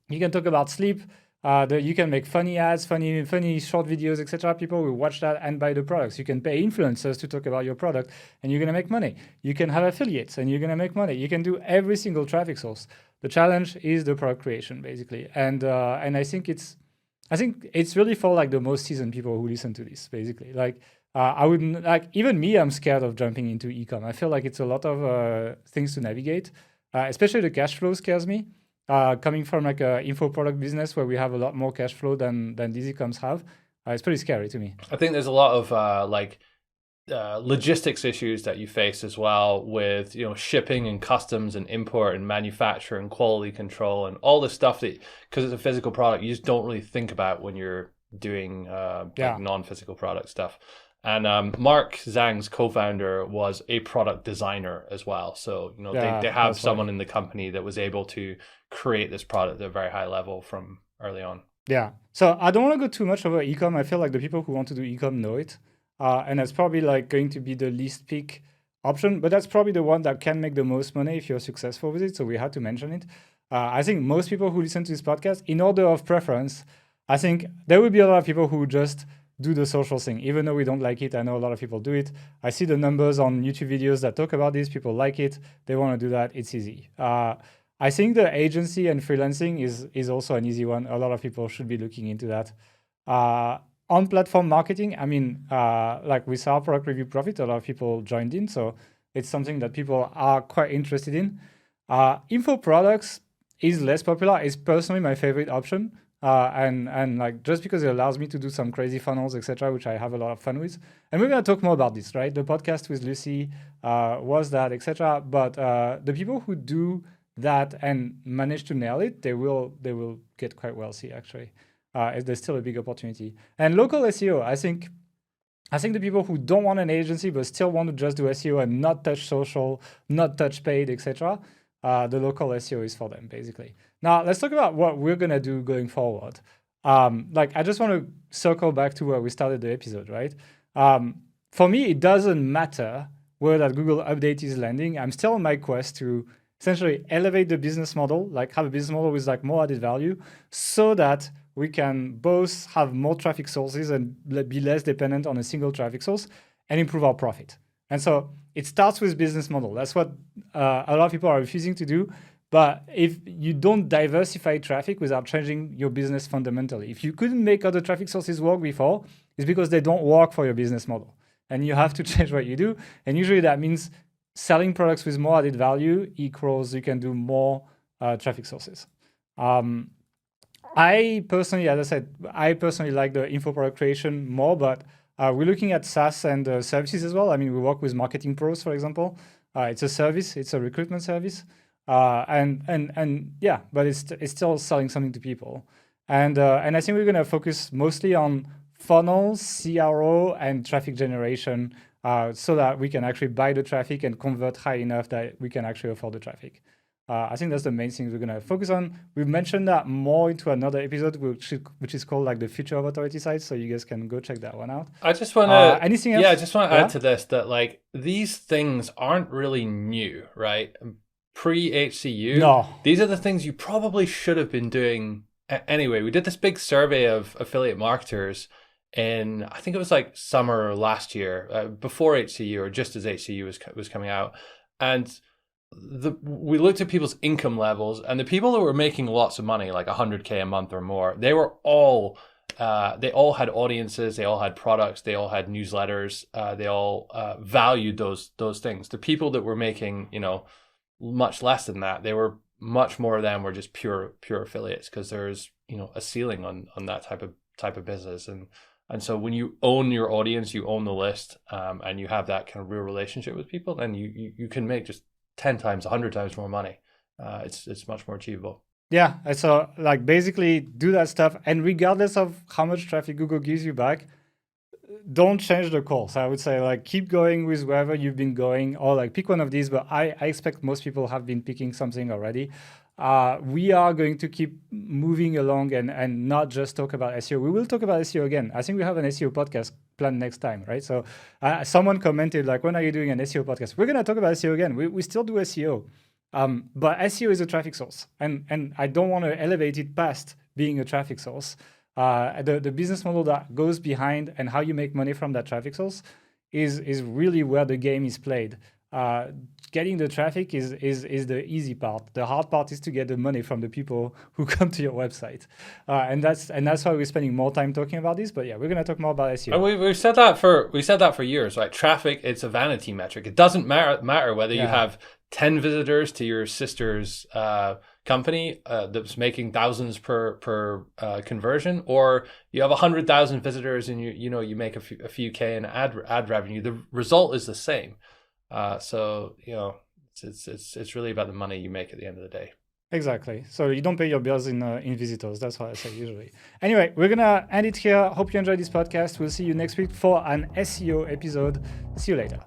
you can talk about sleep. You can make funny ads, funny short videos, etc. People will watch that and buy the products. You can pay influencers to talk about your product, and you're going to make money. You can have affiliates, and you're going to make money. You can do every single traffic source. The challenge is the product creation, basically. And I think it's really for like the most seasoned people who listen to this, basically. Like I wouldn't like, even me, I'm scared of jumping into e-com. I feel like it's a lot of things to navigate. Especially the cash flow scares me. Coming from like a info product business where we have a lot more cash flow than these e-coms have, it's pretty scary to me. I think there's a lot of logistics issues that you face as well with, you know, shipping and customs and import and manufacture and quality control and all the stuff that, because it's a physical product, you just don't really think about when you're doing like non-physical product stuff. And Mark Zhang's co-founder was a product designer as well. So, you know, they have someone in the company that was able to create this product at a very high level from early on. Yeah. So I don't want to go too much over e-com. I feel like the people who want to do e-com know it. And that's probably like going to be the least peak option, but that's probably the one that can make the most money if you're successful with it. So we had to mention it. I think most people who listen to this podcast, in order of preference, I think there will be a lot of people who just do the social thing. Even though we don't like it, I know a lot of people do it. I see the numbers on YouTube videos that talk about this. People like it. They want to do that. It's easy. I think the agency and freelancing is also an easy one. A lot of people should be looking into that. On-platform marketing, I mean, like with our product review profit, a lot of people joined in. So it's something that people are quite interested in. Info products is less popular. It's personally my favorite option. And like just because it allows me to do some crazy funnels, etc., which I have a lot of fun with. And we're going to talk more about this, right? The podcast with Lucy was that, etc. But the people who do that and manage to nail it, they will get quite wealthy, actually. There's still a big opportunity. And local SEO, I think the people who don't want an agency but still want to just do SEO and not touch social, not touch paid, etc., the local SEO is for them, basically. Now, let's talk about what we're going to do going forward. Like, I just want to circle back to where we started the episode, right? For me, it doesn't matter where that Google update is landing. I'm still on my quest to essentially elevate the business model, like have a business model with like more added value so that we can both have more traffic sources and be less dependent on a single traffic source and improve our profit. And so it starts with business model. That's what a lot of people are refusing to do. But if you don't diversify traffic without changing your business fundamentally, if you couldn't make other traffic sources work before, it's because they don't work for your business model. And you have to change what you do. And usually that means selling products with more added value equals you can do more traffic sources. I personally, as I said, like the info product creation more, but we're looking at SaaS and services as well. I mean, we work with Marketing Pros, for example. It's a service. It's a recruitment service. And yeah, but it's still selling something to people. And I think we're going to focus mostly on funnels, CRO, and traffic generation so that we can actually buy the traffic and convert high enough that we can actually afford the traffic. I think that's the main things we're going to focus on. We've mentioned that more into another episode, which is called like the future of authority sites. So you guys can go check that one out. I just want to anything else? Yeah, I just want to add to this that like these things aren't really new, right? Pre-HCU, no. These are the things you probably should have been doing anyway. We did this big survey of affiliate marketers, in, I think it was like summer last year, before HCU or just as HCU was coming out. And we looked at people's income levels, and the people that were making lots of money, like 100K a month or more, they all had audiences, they all had products, they all had newsletters, they all valued those things. The people that were making, much less than that, they were much more of them were just pure affiliates, because there's, a ceiling on that type of business. And so when you own your audience, you own the list, and you have that kind of real relationship with people, then you can make just 10 times, 100 times more money. It's much more achievable. Yeah, so like basically do that stuff, and regardless of how much traffic Google gives you back, don't change the course. I would say like keep going with wherever you've been going, or like pick one of these, but I expect most people have been picking something already. We are going to keep moving along and not just talk about SEO. We will talk about SEO again. I think we have an SEO podcast planned next time, right? So someone commented like, when are you doing an SEO podcast? We're going to talk about SEO again. We still do SEO. But SEO is a traffic source, and I don't want to elevate it past being a traffic source. The business model that goes behind and how you make money from that traffic source is really where the game is played. Getting the traffic is the easy part. The hard part is to get the money from the people who come to your website, and that's why we're spending more time talking about this. But yeah, we're gonna talk more about SEO. And we've said that for years, right? Traffic, it's a vanity metric. It doesn't matter whether you have 10 visitors to your sister's company that's making thousands per conversion, or you have 100,000 visitors and you make a few K in ad revenue. The result is the same. So it's really about the money you make at the end of the day. Exactly. So you don't pay your bills in visitors. That's what I say usually. Anyway, we're gonna end it here. Hope you enjoyed this podcast. We'll see you next week for an SEO episode. See you later.